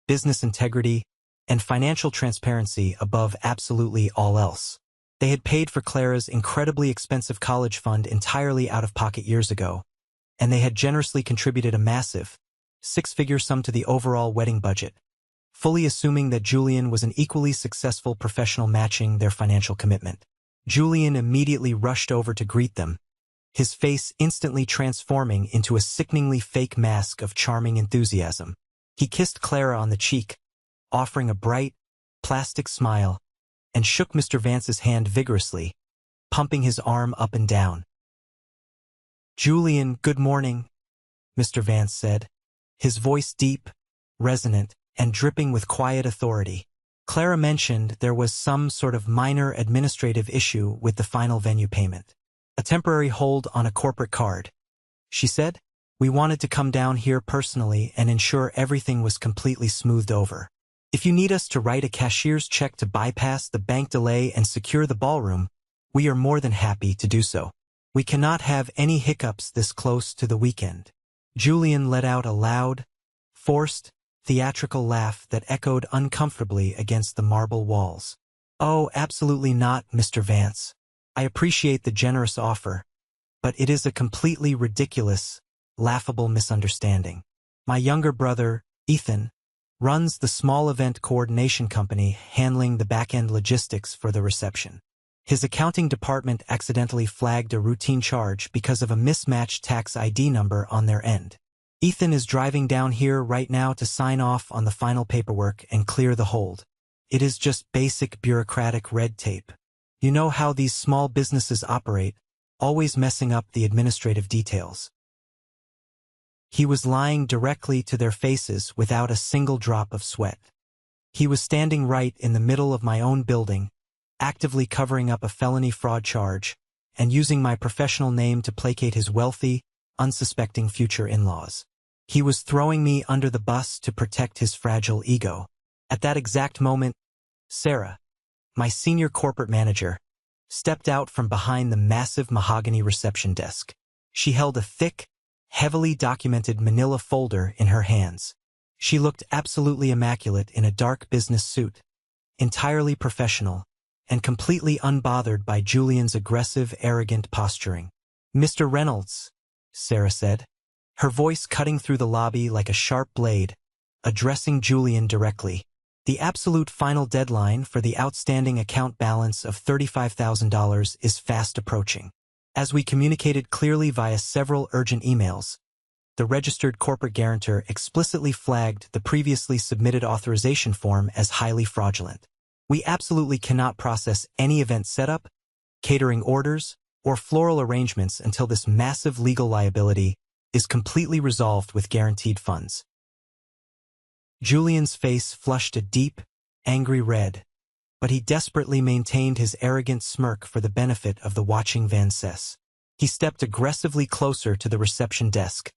business integrity, and financial transparency above absolutely all else. They had paid for Clara's incredibly expensive college fund entirely out of pocket years ago, and they had generously contributed a massive, six-figure sum to the overall wedding budget, fully assuming that Julian was an equally successful professional matching their financial commitment. Julian immediately rushed over to greet them, his face instantly transforming into a sickeningly fake mask of charming enthusiasm. He kissed Clara on the cheek, offering a bright, plastic smile, and shook Mr. Vance's hand vigorously, pumping his arm up and down. "Julian, good morning," Mr. Vance said, his voice deep, resonant, and dripping with quiet authority. Clara mentioned there was some sort of minor administrative issue with the final venue payment. A temporary hold on a corporate card, she said. "We wanted to come down here personally and ensure everything was completely smoothed over. If you need us to write a cashier's check to bypass the bank delay and secure the ballroom, we are more than happy to do so." We cannot have any hiccups this close to the weekend. Julian let out a loud, forced, theatrical laugh that echoed uncomfortably against the marble walls. Oh, absolutely not, Mr. Vance. I appreciate the generous offer, but it is a completely ridiculous, laughable misunderstanding. My younger brother, Ethan, runs the small event coordination company handling the back-end logistics for the reception. His accounting department accidentally flagged a routine charge because of a mismatched tax ID number on their end. Ethan is driving down here right now to sign off on the final paperwork and clear the hold. It is just basic bureaucratic red tape. You know how these small businesses operate, always messing up the administrative details. He was lying directly to their faces without a single drop of sweat. He was standing right in the middle of my own building, actively covering up a felony fraud charge, and using my professional name to placate his wealthy, unsuspecting future in-laws. He was throwing me under the bus to protect his fragile ego. At that exact moment, Sarah, my senior corporate manager, stepped out from behind the massive mahogany reception desk. She held a thick, heavily documented manila folder in her hands. She looked absolutely immaculate in a dark business suit, entirely professional, and completely unbothered by Julian's aggressive, arrogant posturing. "Mr. Reynolds," Sarah said, her voice cutting through the lobby like a sharp blade, addressing Julian directly. "The absolute final deadline for the outstanding account balance of $35,000 is fast approaching. As we communicated clearly via several urgent emails, the registered corporate guarantor explicitly flagged the previously submitted authorization form as highly fraudulent. We absolutely cannot process any event setup, catering orders, or floral arrangements until this massive legal liability is completely resolved with guaranteed funds." Julian's face flushed a deep, angry red, but he desperately maintained his arrogant smirk for the benefit of the watching Vances. He stepped aggressively closer to the reception desk,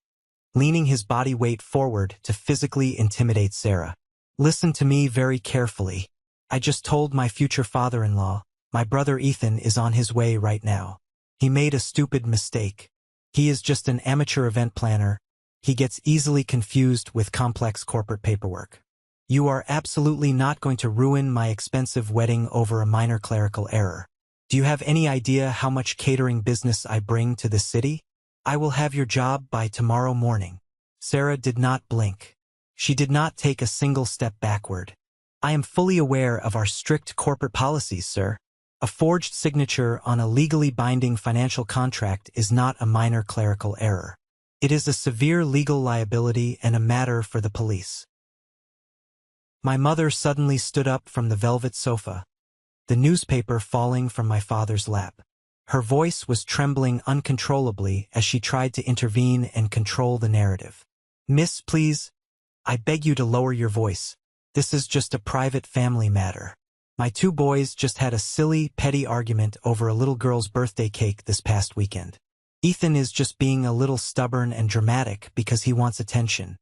leaning his body weight forward to physically intimidate Sarah. "Listen to me very carefully. I just told my future father-in-law, my brother Ethan is on his way right now. He made a stupid mistake. He is just an amateur event planner. He gets easily confused with complex corporate paperwork. You are absolutely not going to ruin my expensive wedding over a minor clerical error. Do you have any idea how much catering business I bring to the city? I will have your job by tomorrow morning." Sarah did not blink. She did not take a single step backward. "I am fully aware of our strict corporate policies, sir. A forged signature on a legally binding financial contract is not a minor clerical error. It is a severe legal liability and a matter for the police." My mother suddenly stood up from the velvet sofa, the newspaper falling from my father's lap. Her voice was trembling uncontrollably as she tried to intervene and control the narrative. "Miss, please, I beg you to lower your voice. This is just a private family matter. My two boys just had a silly, petty argument over a little girl's birthday cake this past weekend. Ethan is just being a little stubborn and dramatic because he wants attention.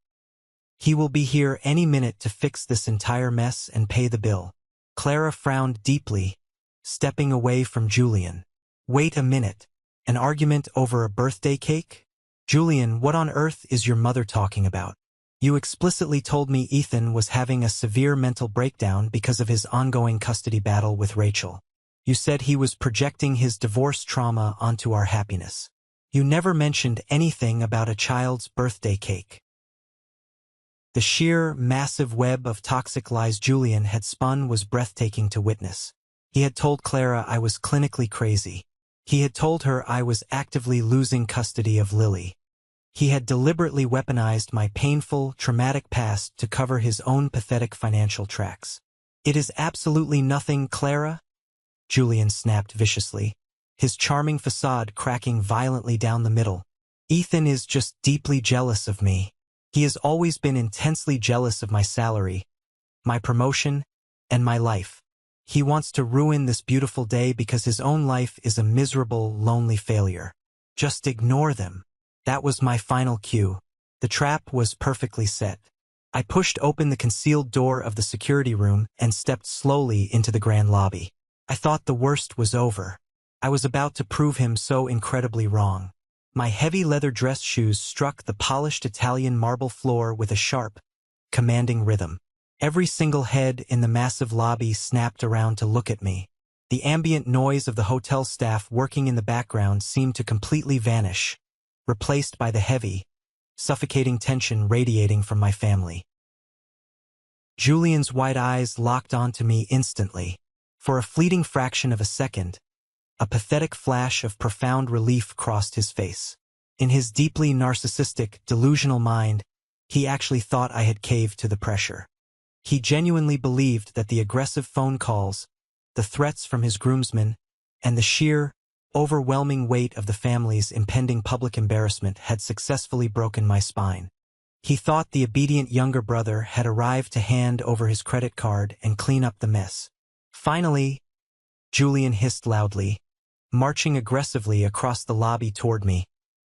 He will be here any minute to fix this entire mess and pay the bill." Clara frowned deeply, stepping away from Julian. "Wait a minute. An argument over a birthday cake? Julian, what on earth is your mother talking about? You explicitly told me Ethan was having a severe mental breakdown because of his ongoing custody battle with Rachel. You said he was projecting his divorce trauma onto our happiness. You never mentioned anything about a child's birthday cake." The sheer, massive web of toxic lies Julian had spun was breathtaking to witness. He had told Clara I was clinically crazy. He had told her I was actively losing custody of Lily. He had deliberately weaponized my painful, traumatic past to cover his own pathetic financial tracks. "It is absolutely nothing, Clara," Julian snapped viciously, his charming facade cracking violently down the middle. "Ethan is just deeply jealous of me. He has always been intensely jealous of my salary, my promotion, and my life. He wants to ruin this beautiful day because his own life is a miserable, lonely failure. Just ignore them." That was my final cue. The trap was perfectly set. I pushed open the concealed door of the security room and stepped slowly into the grand lobby. I thought the worst was over. I was about to prove him so incredibly wrong. My heavy leather dress shoes struck the polished Italian marble floor with a sharp, commanding rhythm. Every single head in the massive lobby snapped around to look at me. The ambient noise of the hotel staff working in the background seemed to completely vanish, replaced by the heavy, suffocating tension radiating from my family. Julian's wide eyes locked onto me instantly. For a fleeting fraction of a second, a pathetic flash of profound relief crossed his face. In his deeply narcissistic, delusional mind, he actually thought I had caved to the pressure. He genuinely believed that the aggressive phone calls, the threats from his groomsmen, and the sheer, overwhelming weight of the family's impending public embarrassment had successfully broken my spine. He thought the obedient younger brother had arrived to hand over his credit card and clean up the mess. Finally, Julian hissed loudly, marching aggressively across the lobby toward me,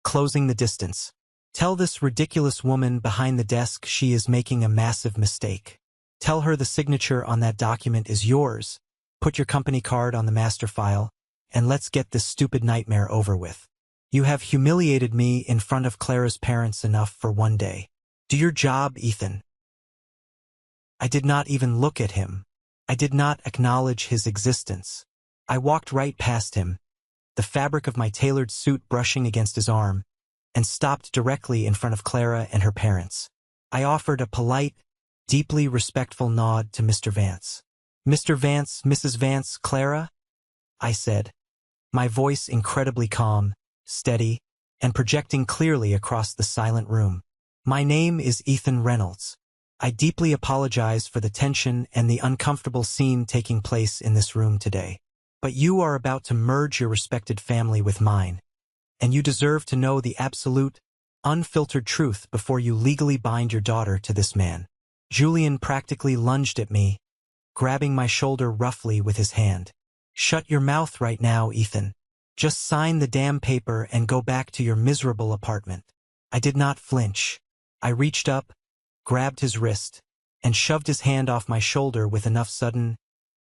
closing the distance. Tell this ridiculous woman behind the desk she is making a massive mistake. Tell her the signature on that document is yours. Put your company card on the master file, and let's get this stupid nightmare over with. You have humiliated me in front of Clara's parents enough for one day. Do your job, Ethan. I did not even look at him. I did not acknowledge his existence. I walked right past him, the fabric of my tailored suit brushing against his arm, and stopped directly in front of Clara and her parents. I offered a polite, deeply respectful nod to Mr. Vance. Mr. Vance, Mrs. Vance, Clara? I said, my voice incredibly calm, steady, and projecting clearly across the silent room. My name is Ethan Reynolds. I deeply apologize for the tension and the uncomfortable scene taking place in this room today. But you are about to merge your respected family with mine, and you deserve to know the absolute, unfiltered truth before you legally bind your daughter to this man. Julian practically lunged at me, grabbing my shoulder roughly with his hand. Shut your mouth right now, Ethan. Just sign the damn paper and go back to your miserable apartment. I did not flinch. I reached up, grabbed his wrist, and shoved his hand off my shoulder with enough sudden,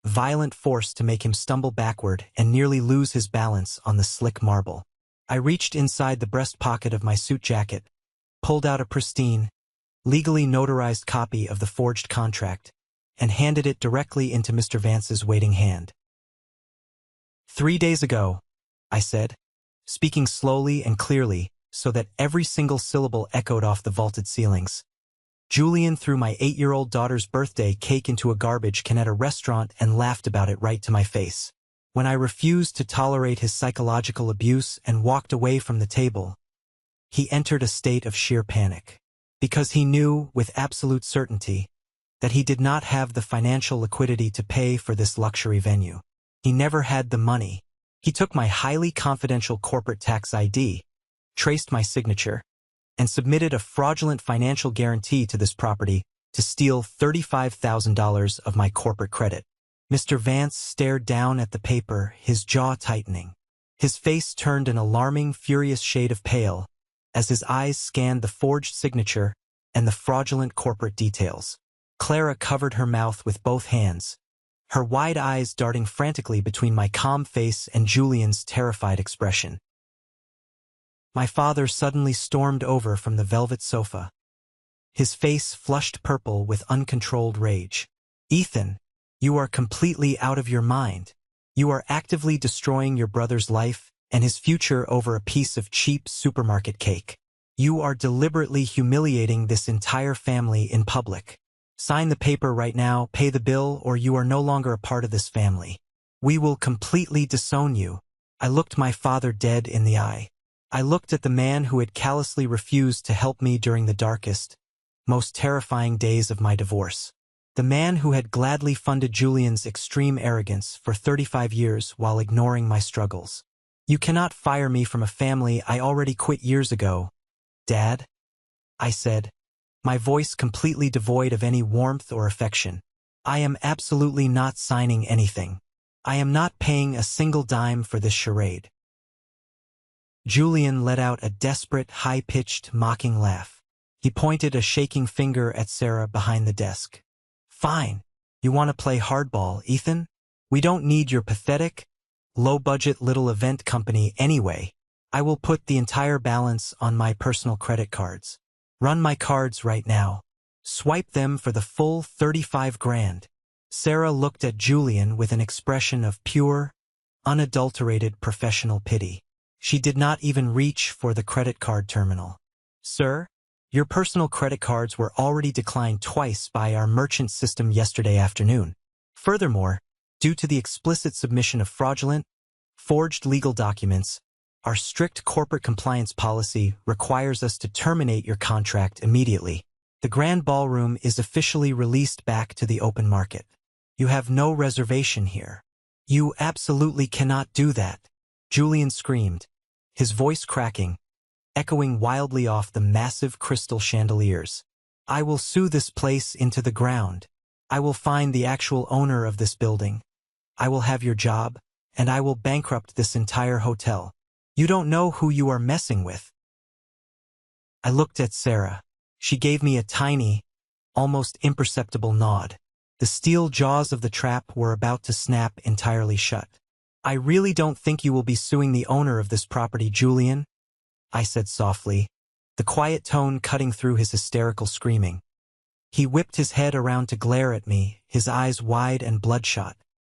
violent force to make him stumble backward and nearly lose his balance on the slick marble. I reached inside the breast pocket of my suit jacket, pulled out a pristine, legally notarized copy of the forged contract, and handed it directly into Mr. Vance's waiting hand. 3 days ago, I said, speaking slowly and clearly so that every single syllable echoed off the vaulted ceilings. Julian threw my 8-year-old daughter's birthday cake into a garbage can at a restaurant and laughed about it right to my face. When I refused to tolerate his psychological abuse and walked away from the table, he entered a state of sheer panic. Because he knew, with absolute certainty, that he did not have the financial liquidity to pay for this luxury venue. He never had the money. He took my highly confidential corporate tax ID, traced my signature, and submitted a fraudulent financial guarantee to this property to steal $35,000 of my corporate credit. Mr. Vance stared down at the paper, his jaw tightening. His face turned an alarming, furious shade of pale as his eyes scanned the forged signature and the fraudulent corporate details. Clara covered her mouth with both hands, her wide eyes darting frantically between my calm face and Julian's terrified expression. My father suddenly stormed over from the velvet sofa, his face flushed purple with uncontrolled rage. Ethan, you are completely out of your mind. You are actively destroying your brother's life and his future over a piece of cheap supermarket cake. You are deliberately humiliating this entire family in public. Sign the paper right now, pay the bill, or you are no longer a part of this family. We will completely disown you. I looked my father dead in the eye. I looked at the man who had callously refused to help me during the darkest, most terrifying days of my divorce. The man who had gladly funded Julian's extreme arrogance for 35 years while ignoring my struggles. You cannot fire me from a family I already quit years ago, Dad, I said, my voice completely devoid of any warmth or affection. I am absolutely not signing anything. I am not paying a single dime for this charade. Julian let out a desperate, high-pitched, mocking laugh. He pointed a shaking finger at Sarah behind the desk. Fine. You want to play hardball, Ethan? We don't need your pathetic, low-budget little event company anyway. I will put the entire balance on my personal credit cards. Run my cards right now. Swipe them for the full 35 grand. Sarah looked at Julian with an expression of pure, unadulterated professional pity. She did not even reach for the credit card terminal. Sir, your personal credit cards were already declined twice by our merchant system yesterday afternoon. Furthermore, due to the explicit submission of fraudulent, forged legal documents, our strict corporate compliance policy requires us to terminate your contract immediately. The Grand Ballroom is officially released back to the open market. You have no reservation here. You absolutely cannot do that, Julian screamed, his voice cracking, echoing wildly off the massive crystal chandeliers. I will sue this place into the ground. I will find the actual owner of this building. I will have your job, and I will bankrupt this entire hotel. You don't know who you are messing with. I looked at Sarah. She gave me a tiny, almost imperceptible nod. The steel jaws of the trap were about to snap entirely shut. I really don't think you will be suing the owner of this property, Julian, I said softly, the quiet tone cutting through his hysterical screaming. He whipped his head around to glare at me, his eyes wide and bloodshot.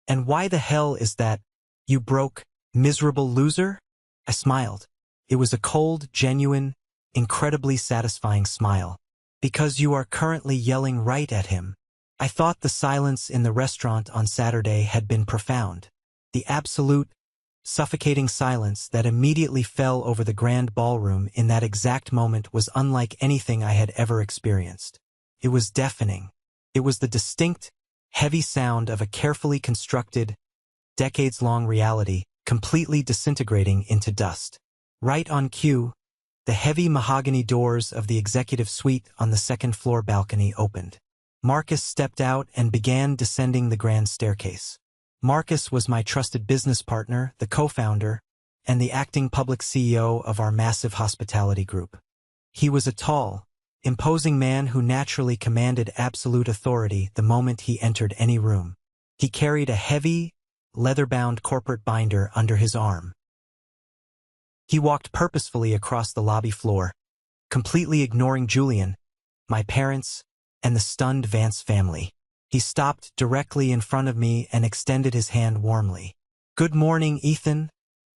And why the hell is that, you broke, miserable loser? I smiled. It was a cold, genuine, incredibly satisfying smile. Because you are currently yelling right at him. I thought the silence in the restaurant on Saturday had been profound. The absolute, suffocating silence that immediately fell over the Grand Ballroom in that exact moment was unlike anything I had ever experienced. It was deafening. It was the distinct, heavy sound of a carefully constructed, decades-long reality completely disintegrating into dust. Right on cue, the heavy mahogany doors of the executive suite on the second-floor balcony opened. Marcus stepped out and began descending the grand staircase. Marcus was my trusted business partner, the co-founder, and the acting public CEO of our massive hospitality group. He was a tall, imposing man who naturally commanded absolute authority the moment he entered any room. He carried a heavy, leather-bound corporate binder under his arm. He walked purposefully across the lobby floor, completely ignoring Julian, my parents, and the stunned Vance family. He stopped directly in front of me and extended his hand warmly. "Good morning, Ethan,"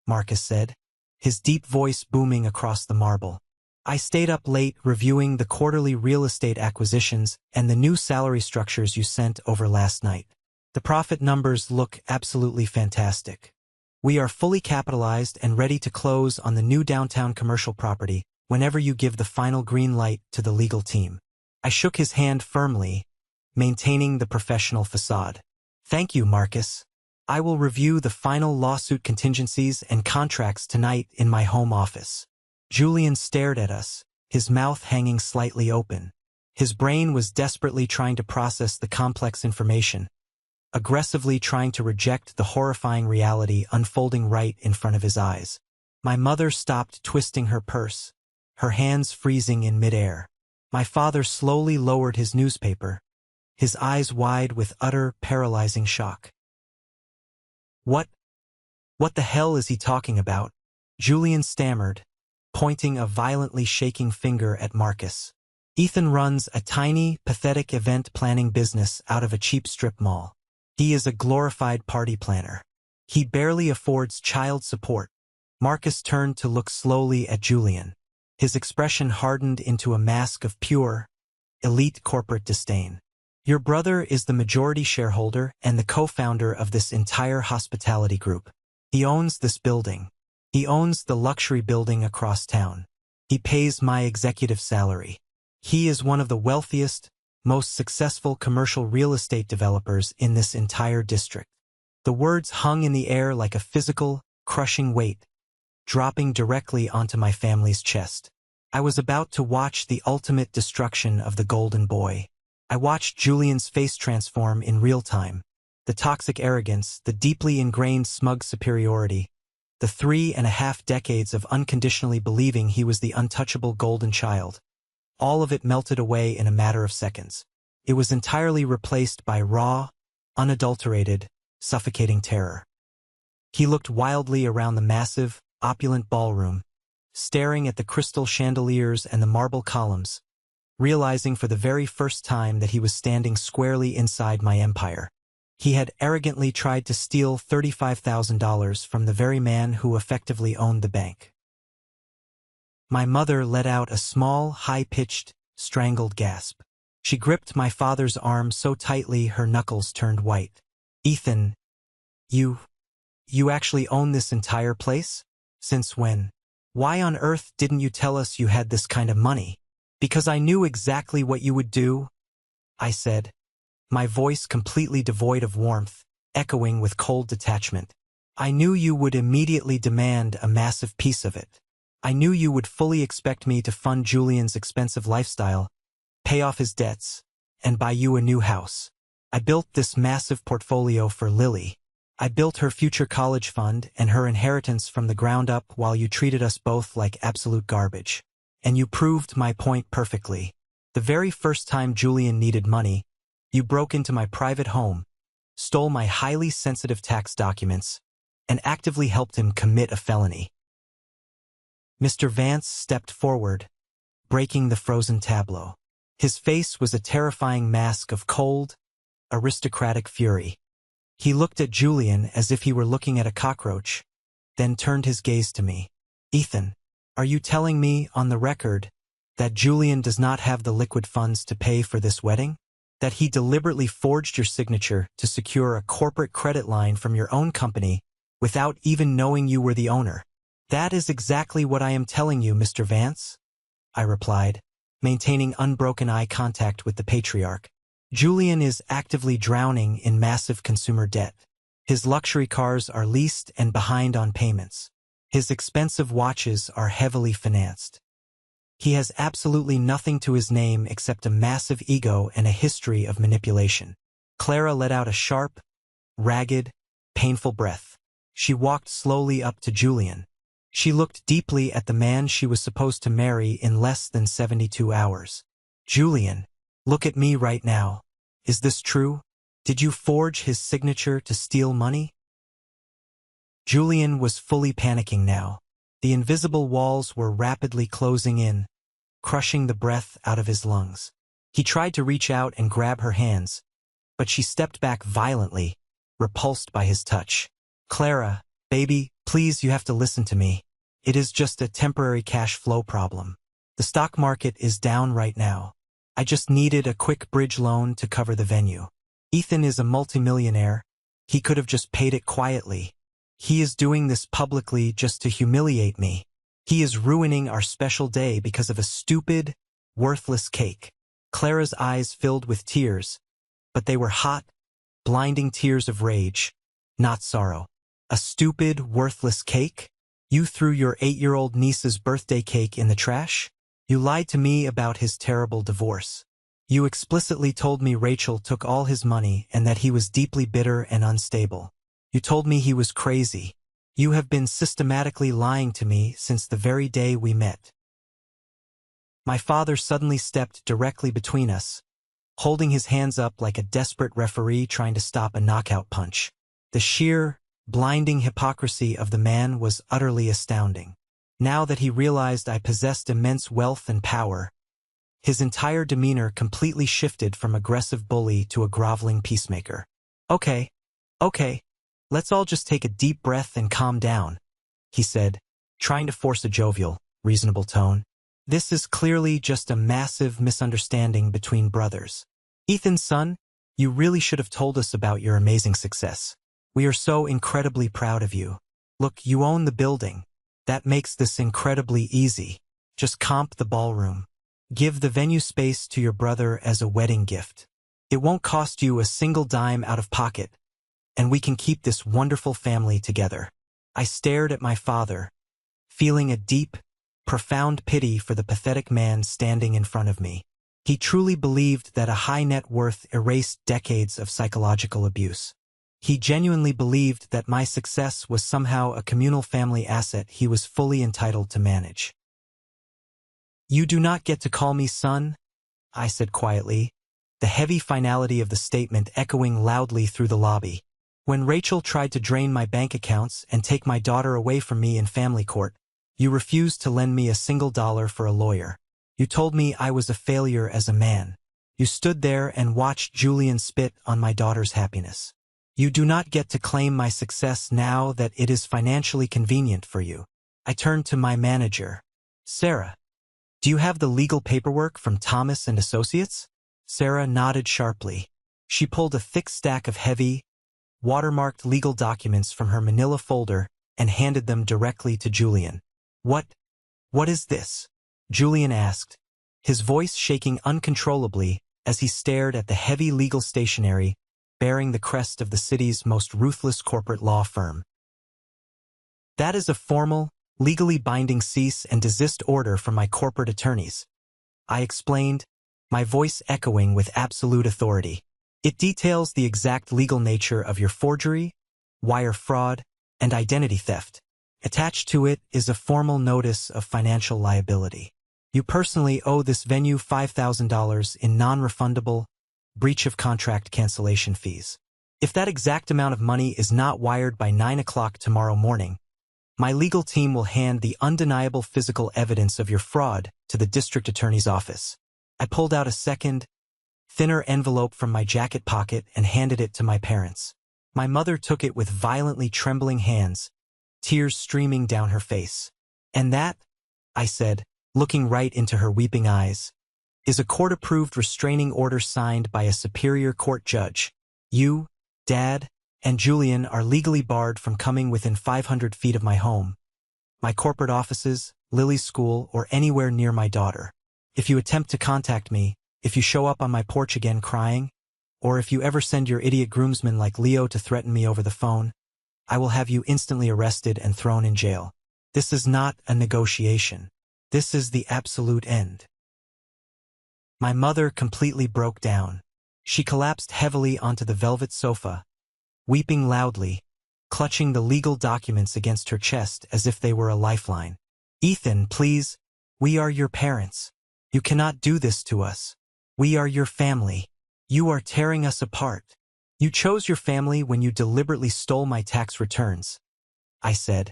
Marcus said, his deep voice booming across the marble. "I stayed up late reviewing the quarterly real estate acquisitions and the new salary structures you sent over last night. The profit numbers look absolutely fantastic. We are fully capitalized and ready to close on the new downtown commercial property whenever you give the final green light to the legal team." I shook his hand firmly, maintaining the professional facade. "Thank you, Marcus. I will review the final lawsuit contingencies and contracts tonight in my home office." Julian stared at us, his mouth hanging slightly open. His brain was desperately trying to process the complex information, aggressively trying to reject the horrifying reality unfolding right in front of his eyes. My mother stopped twisting her purse, her hands freezing in midair. My father slowly lowered his newspaper, his eyes wide with utter, paralyzing shock. What the hell is he talking about?" Julian stammered, pointing a violently shaking finger at Marcus. "Ethan runs a tiny, pathetic event planning business out of a cheap strip mall. He is a glorified party planner. He barely affords child support." Marcus turned to look slowly at Julian. His expression hardened into a mask of pure, elite corporate disdain. "Your brother is the majority shareholder and the co-founder of this entire hospitality group. He owns this building. He owns the luxury building across town. He pays my executive salary. He is one of the wealthiest, most successful commercial real estate developers in this entire district." The words hung in the air like a physical, crushing weight, dropping directly onto my family's chest. I was about to watch the ultimate destruction of the golden boy. I watched Julian's face transform in real time. The toxic arrogance, the deeply ingrained smug superiority, the 3.5 decades of unconditionally believing he was the untouchable golden child. All of it melted away in a matter of seconds. It was entirely replaced by raw, unadulterated, suffocating terror. He looked wildly around the massive, opulent ballroom, staring at the crystal chandeliers and the marble columns, realizing for the very first time that he was standing squarely inside my empire. He had arrogantly tried to steal $35,000 from the very man who effectively owned the bank. My mother let out a small, high-pitched, strangled gasp. She gripped my father's arm so tightly her knuckles turned white. "Ethan, you actually own this entire place? Since when? Why on earth didn't you tell us you had this kind of money?" "Because I knew exactly what you would do," I said, my voice completely devoid of warmth, echoing with cold detachment. "I knew you would immediately demand a massive piece of it. I knew you would fully expect me to fund Julian's expensive lifestyle, pay off his debts, and buy you a new house. I built this massive portfolio for Lily. I built her future college fund and her inheritance from the ground up while you treated us both like absolute garbage. And you proved my point perfectly. The very first time Julian needed money, you broke into my private home, stole my highly sensitive tax documents, and actively helped him commit a felony." Mr. Vance stepped forward, breaking the frozen tableau. His face was a terrifying mask of cold, aristocratic fury. He looked at Julian as if he were looking at a cockroach, then turned his gaze to me. "Ethan, are you telling me, on the record, that Julian does not have the liquid funds to pay for this wedding? That he deliberately forged your signature to secure a corporate credit line from your own company without even knowing you were the owner?" "That is exactly what I am telling you, Mr. Vance," I replied, maintaining unbroken eye contact with the patriarch. "Julian is actively drowning in massive consumer debt. His luxury cars are leased and behind on payments. His expensive watches are heavily financed. He has absolutely nothing to his name except a massive ego and a history of manipulation." Clara let out a sharp, ragged, painful breath. She walked slowly up to Julian. She looked deeply at the man she was supposed to marry in less than 72 hours. "Julian, look at me right now. Is this true? Did you forge his signature to steal money?" Julian was fully panicking now. The invisible walls were rapidly closing in, crushing the breath out of his lungs. He tried to reach out and grab her hands, but she stepped back violently, repulsed by his touch. "Clara, baby, please, you have to listen to me. It is just a temporary cash flow problem. The stock market is down right now. I just needed a quick bridge loan to cover the venue. Ethan is a multimillionaire. He could have just paid it quietly. He is doing this publicly just to humiliate me. He is ruining our special day because of a stupid, worthless cake." Clara's eyes filled with tears, but they were hot, blinding tears of rage, not sorrow. "A stupid, worthless cake? You threw your 8-year-old niece's birthday cake in the trash? You lied to me about his terrible divorce. You explicitly told me Rachel took all his money and that he was deeply bitter and unstable. You told me he was crazy. You have been systematically lying to me since the very day we met." My father suddenly stepped directly between us, holding his hands up like a desperate referee trying to stop a knockout punch. The sheer, blinding hypocrisy of the man was utterly astounding. Now that he realized I possessed immense wealth and power, his entire demeanor completely shifted from aggressive bully to a groveling peacemaker. Okay. Let's all just take a deep breath and calm down," he said, trying to force a jovial, reasonable tone. "This is clearly just a massive misunderstanding between brothers. Ethan's son, you really should have told us about your amazing success. We are so incredibly proud of you. Look, you own the building. That makes this incredibly easy. Just comp the ballroom. Give the venue space to your brother as a wedding gift. It won't cost you a single dime out of pocket, and we can keep this wonderful family together." I stared at my father, feeling a deep, profound pity for the pathetic man standing in front of me. He truly believed that a high net worth erased decades of psychological abuse. He genuinely believed that my success was somehow a communal family asset he was fully entitled to manage. "You do not get to call me son," I said quietly, the heavy finality of the statement echoing loudly through the lobby. When Rachel tried to drain my bank accounts and take my daughter away from me in family court, you refused to lend me a single dollar for a lawyer. You told me I was a failure as a man. You stood there and watched Julian spit on my daughter's happiness. You do not get to claim my success now that it is financially convenient for you. I turned to my manager. Sarah, do you have the legal paperwork from Thomas and Associates? Sarah nodded sharply. She pulled a thick stack of heavy, watermarked legal documents from her manila folder and handed them directly to Julian. What is this? Julian asked, his voice shaking uncontrollably as he stared at the heavy legal stationery bearing the crest of the city's most ruthless corporate law firm. That is a formal, legally binding cease and desist order from my corporate attorneys, I explained, my voice echoing with absolute authority. It details the exact legal nature of your forgery, wire fraud, and identity theft. Attached to it is a formal notice of financial liability. You personally owe this venue $5,000 in non-refundable, breach of contract cancellation fees. If that exact amount of money is not wired by 9 o'clock tomorrow morning, my legal team will hand the undeniable physical evidence of your fraud to the district attorney's office. I pulled out a second, thinner envelope from my jacket pocket and handed it to my parents. My mother took it with violently trembling hands, tears streaming down her face. And that, I said, looking right into her weeping eyes, is a court-approved restraining order signed by a superior court judge. You, Dad, and Julian are legally barred from coming within 500 feet of my home, my corporate offices, Lily's school, or anywhere near my daughter. If you attempt to contact me, if you show up on my porch again crying, or if you ever send your idiot groomsman like Leo to threaten me over the phone, I will have you instantly arrested and thrown in jail. This is not a negotiation. This is the absolute end. My mother completely broke down. She collapsed heavily onto the velvet sofa, weeping loudly, clutching the legal documents against her chest as if they were a lifeline. Ethan, please, we are your parents. You cannot do this to us. We are your family. You are tearing us apart. You chose your family when you deliberately stole my tax returns, I said,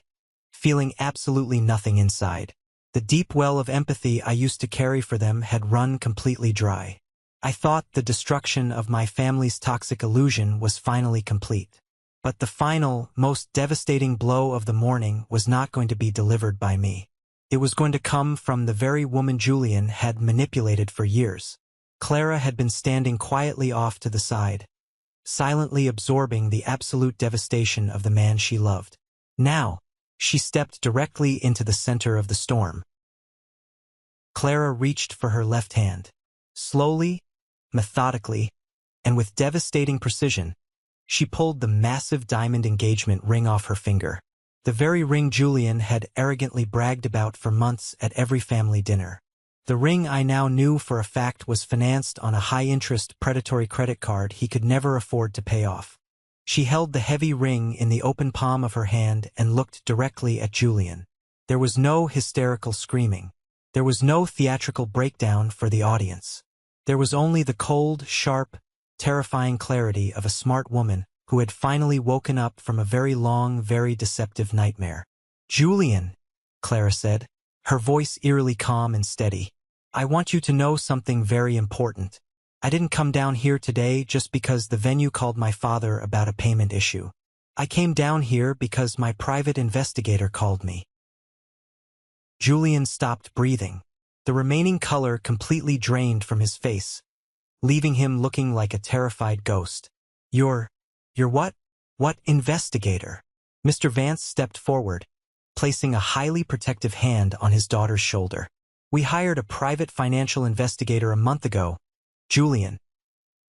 feeling absolutely nothing inside. The deep well of empathy I used to carry for them had run completely dry. I thought the destruction of my family's toxic illusion was finally complete. But the final, most devastating blow of the morning was not going to be delivered by me. It was going to come from the very woman Julian had manipulated for years. Clara had been standing quietly off to the side, silently absorbing the absolute devastation of the man she loved. Now, she stepped directly into the center of the storm. Clara reached for her left hand. Slowly, methodically, and with devastating precision, she pulled the massive diamond engagement ring off her finger. The very ring Julian had arrogantly bragged about for months at every family dinner. The ring I now knew for a fact was financed on a high-interest predatory credit card he could never afford to pay off. She held the heavy ring in the open palm of her hand and looked directly at Julian. There was no hysterical screaming. There was no theatrical breakdown for the audience. There was only the cold, sharp, terrifying clarity of a smart woman who had finally woken up from a very long, very deceptive nightmare. "Julian," Clara said, her voice eerily calm and steady, "I want you to know something very important. I didn't come down here today just because the venue called my father about a payment issue. I came down here because my private investigator called me." Julian stopped breathing. The remaining color completely drained from his face, leaving him looking like a terrified ghost. You're what? What investigator?" Mr. Vance stepped forward, placing a highly protective hand on his daughter's shoulder. "We hired a private financial investigator a month ago, Julian,"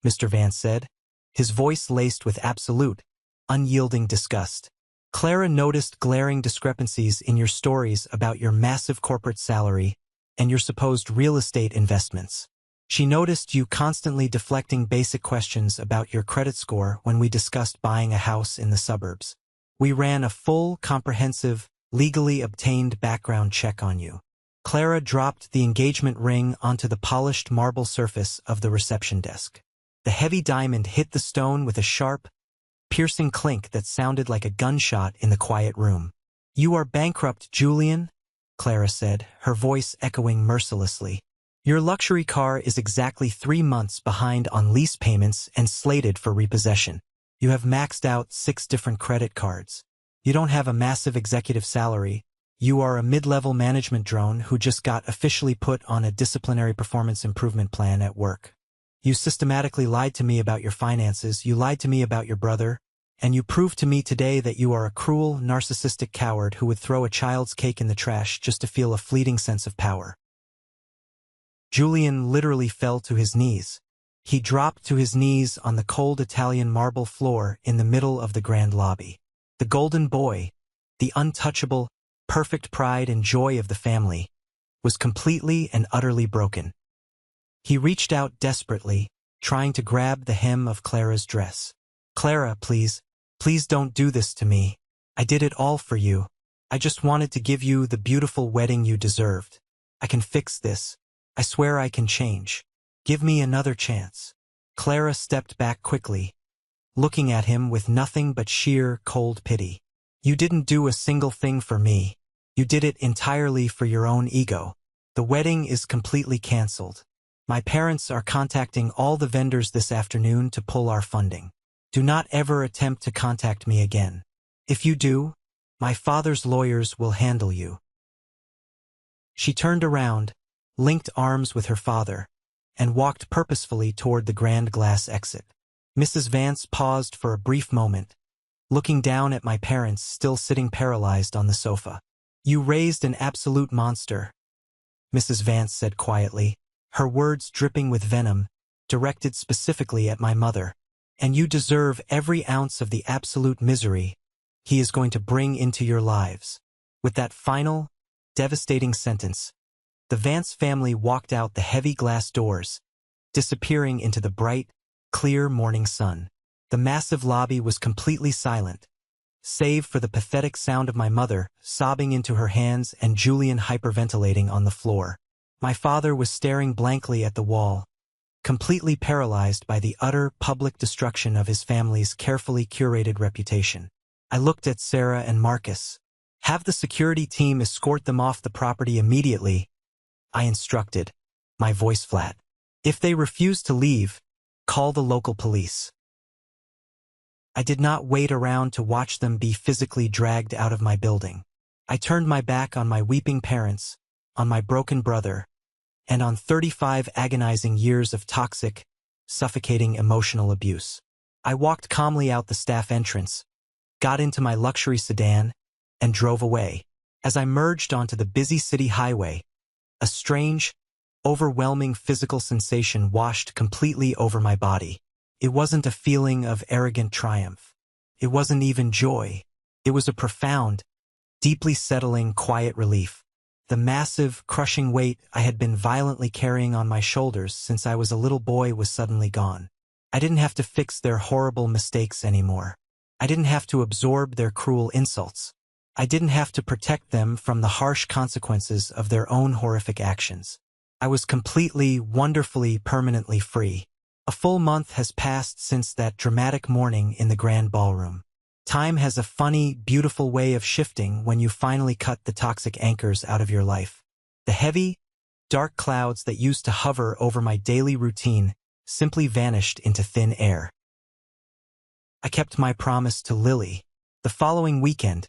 Mr. Vance said, his voice laced with absolute, unyielding disgust. "Clara noticed glaring discrepancies in your stories about your massive corporate salary and your supposed real estate investments. She noticed you constantly deflecting basic questions about your credit score when we discussed buying a house in the suburbs. We ran a full, comprehensive, legally obtained background check on you." Clara dropped the engagement ring onto the polished marble surface of the reception desk. The heavy diamond hit the stone with a sharp, piercing clink that sounded like a gunshot in the quiet room. "You are bankrupt, Julian," Clara said, her voice echoing mercilessly. "Your luxury car is exactly 3 months behind on lease payments and slated for repossession. You have maxed out 6 different credit cards. You don't have a massive executive salary. You are a mid-level management drone who just got officially put on a disciplinary performance improvement plan at work. You systematically lied to me about your finances, you lied to me about your brother, and you proved to me today that you are a cruel, narcissistic coward who would throw a child's cake in the trash just to feel a fleeting sense of power." Julian literally fell to his knees. He dropped to his knees on the cold Italian marble floor in the middle of the grand lobby. The golden boy, the untouchable, perfect pride and joy of the family, was completely and utterly broken. He reached out desperately, trying to grab the hem of Clara's dress. "Clara, please, please don't do this to me. I did it all for you. I just wanted to give you the beautiful wedding you deserved. I can fix this. I swear I can change. Give me another chance." Clara stepped back quickly, looking at him with nothing but sheer, cold pity. "You didn't do a single thing for me. You did it entirely for your own ego. The wedding is completely canceled. My parents are contacting all the vendors this afternoon to pull our funding. Do not ever attempt to contact me again. If you do, my father's lawyers will handle you." She turned around, linked arms with her father, and walked purposefully toward the grand glass exit. Mrs. Vance paused for a brief moment, looking down at my parents still sitting paralyzed on the sofa. "You raised an absolute monster," Mrs. Vance said quietly, her words dripping with venom, directed specifically at my mother. "And you deserve every ounce of the absolute misery he is going to bring into your lives." With that final, devastating sentence, the Vance family walked out the heavy glass doors, disappearing into the bright, clear morning sun. The massive lobby was completely silent, save for the pathetic sound of my mother sobbing into her hands and Julian hyperventilating on the floor. My father was staring blankly at the wall, completely paralyzed by the utter public destruction of his family's carefully curated reputation. I looked at Sarah and Marcus. "Have the security team escort them off the property immediately," I instructed, my voice flat. "If they refuse to leave, call the local police." I did not wait around to watch them be physically dragged out of my building. I turned my back on my weeping parents, on my broken brother, and on 35 agonizing years of toxic, suffocating emotional abuse. I walked calmly out the staff entrance, got into my luxury sedan, and drove away. As I merged onto the busy city highway, a strange, overwhelming physical sensation washed completely over my body. It wasn't a feeling of arrogant triumph. It wasn't even joy. It was a profound, deeply settling, quiet relief. The massive, crushing weight I had been violently carrying on my shoulders since I was a little boy was suddenly gone. I didn't have to fix their horrible mistakes anymore. I didn't have to absorb their cruel insults. I didn't have to protect them from the harsh consequences of their own horrific actions. I was completely, wonderfully, permanently free. A full month has passed since that dramatic morning in the grand ballroom. Time has a funny, beautiful way of shifting when you finally cut the toxic anchors out of your life. The heavy, dark clouds that used to hover over my daily routine simply vanished into thin air. I kept my promise to Lily. The following weekend,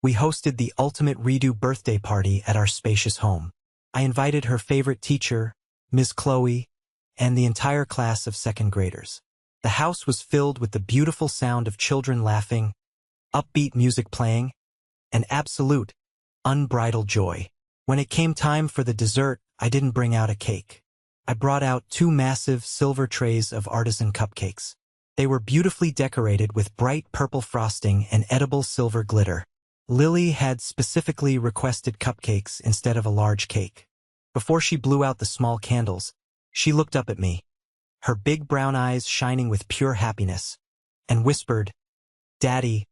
we hosted the ultimate redo birthday party at our spacious home. I invited her favorite teacher, Ms. Chloe, and the entire class of second graders. The house was filled with the beautiful sound of children laughing, upbeat music playing, and absolute, unbridled joy. When it came time for the dessert, I didn't bring out a cake. I brought out 2 massive silver trays of artisan cupcakes. They were beautifully decorated with bright purple frosting and edible silver glitter. Lily had specifically requested cupcakes instead of a large cake. Before she blew out the small candles, she looked up at me, her big brown eyes shining with pure happiness, and whispered, "Daddy,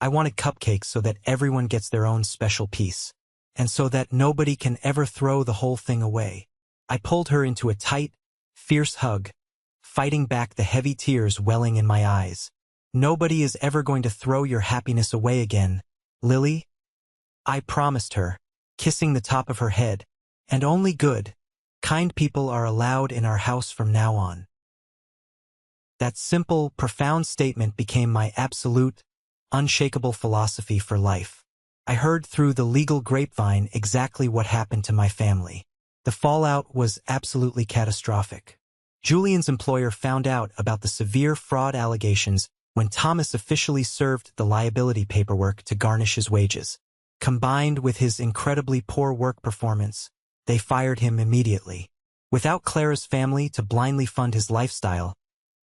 I wanted cupcakes so that everyone gets their own special piece, and so that nobody can ever throw the whole thing away." I pulled her into a tight, fierce hug, fighting back the heavy tears welling in my eyes. Nobody is ever going to throw your happiness away again, Lily. I promised her, kissing the top of her head, and only good, kind people are allowed in our house from now on. That simple, profound statement became my absolute, unshakable philosophy for life. I heard through the legal grapevine exactly what happened to my family. The fallout was absolutely catastrophic. Julian's employer found out about the severe fraud allegations when Thomas officially served the liability paperwork to garnish his wages. Combined with his incredibly poor work performance, they fired him immediately. Without Clara's family to blindly fund his lifestyle,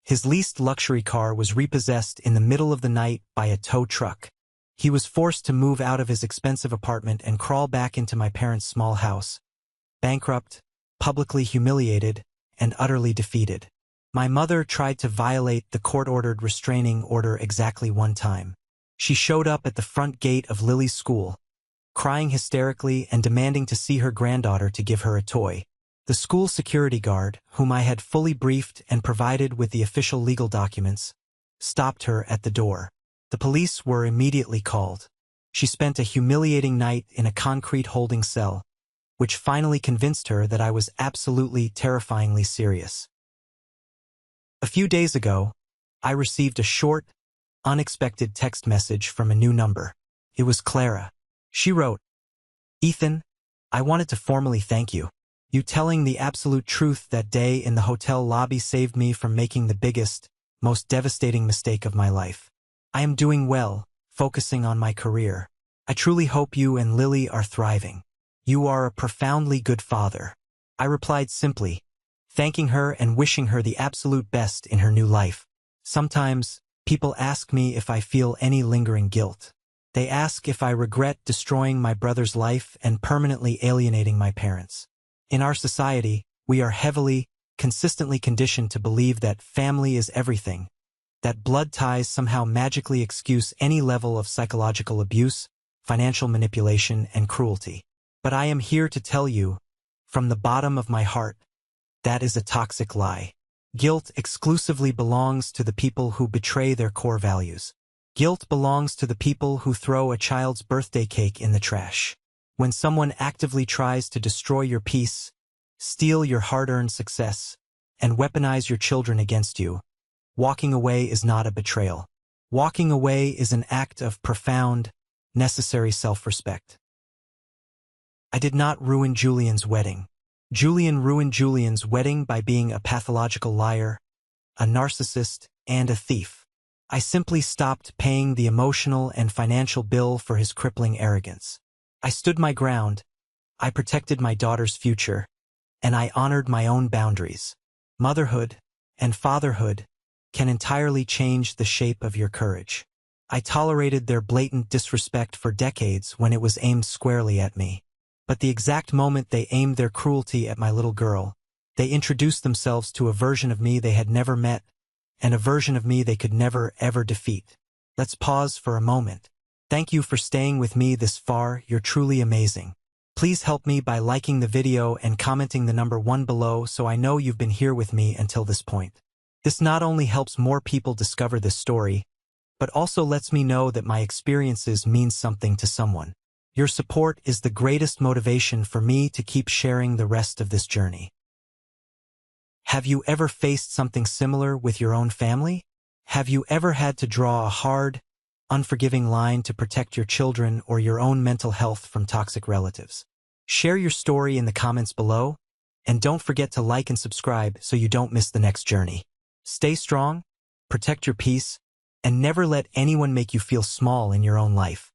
his leased luxury car was repossessed in the middle of the night by a tow truck. He was forced to move out of his expensive apartment and crawl back into my parents' small house. Bankrupt, publicly humiliated, and utterly defeated. My mother tried to violate the court-ordered restraining order exactly one time. She showed up at the front gate of Lily's school, crying hysterically and demanding to see her granddaughter to give her a toy. The school security guard, whom I had fully briefed and provided with the official legal documents, stopped her at the door. The police were immediately called. She spent a humiliating night in a concrete holding cell, which finally convinced her that I was absolutely terrifyingly serious. A few days ago, I received a short, unexpected text message from a new number. It was Clara. She wrote, "Ethan, I wanted to formally thank you. You telling the absolute truth that day in the hotel lobby saved me from making the biggest, most devastating mistake of my life. I am doing well, focusing on my career. I truly hope you and Lily are thriving. You are a profoundly good father." I replied simply, thanking her and wishing her the absolute best in her new life. Sometimes, people ask me if I feel any lingering guilt. They ask if I regret destroying my brother's life and permanently alienating my parents. In our society, we are heavily, consistently conditioned to believe that family is everything, that blood ties somehow magically excuse any level of psychological abuse, financial manipulation, and cruelty. But I am here to tell you, from the bottom of my heart, that is a toxic lie. Guilt exclusively belongs to the people who betray their core values. Guilt belongs to the people who throw a child's birthday cake in the trash. When someone actively tries to destroy your peace, steal your hard-earned success, and weaponize your children against you, walking away is not a betrayal. Walking away is an act of profound, necessary self-respect. I did not ruin Julian's wedding. Julian ruined Julian's wedding by being a pathological liar, a narcissist, and a thief. I simply stopped paying the emotional and financial bill for his crippling arrogance. I stood my ground, I protected my daughter's future, and I honored my own boundaries. Motherhood and fatherhood can entirely change the shape of your courage. I tolerated their blatant disrespect for decades when it was aimed squarely at me. But the exact moment they aimed their cruelty at my little girl, they introduced themselves to a version of me they had never met, and a version of me they could never, ever defeat. Let's pause for a moment. Thank you for staying with me this far, you're truly amazing. Please help me by liking the video and commenting the number 1 below so I know you've been here with me until this point. This not only helps more people discover this story, but also lets me know that my experiences mean something to someone. Your support is the greatest motivation for me to keep sharing the rest of this journey. Have you ever faced something similar with your own family? Have you ever had to draw a hard, unforgiving line to protect your children or your own mental health from toxic relatives? Share your story in the comments below, and don't forget to like and subscribe so you don't miss the next journey. Stay strong, protect your peace, and never let anyone make you feel small in your own life.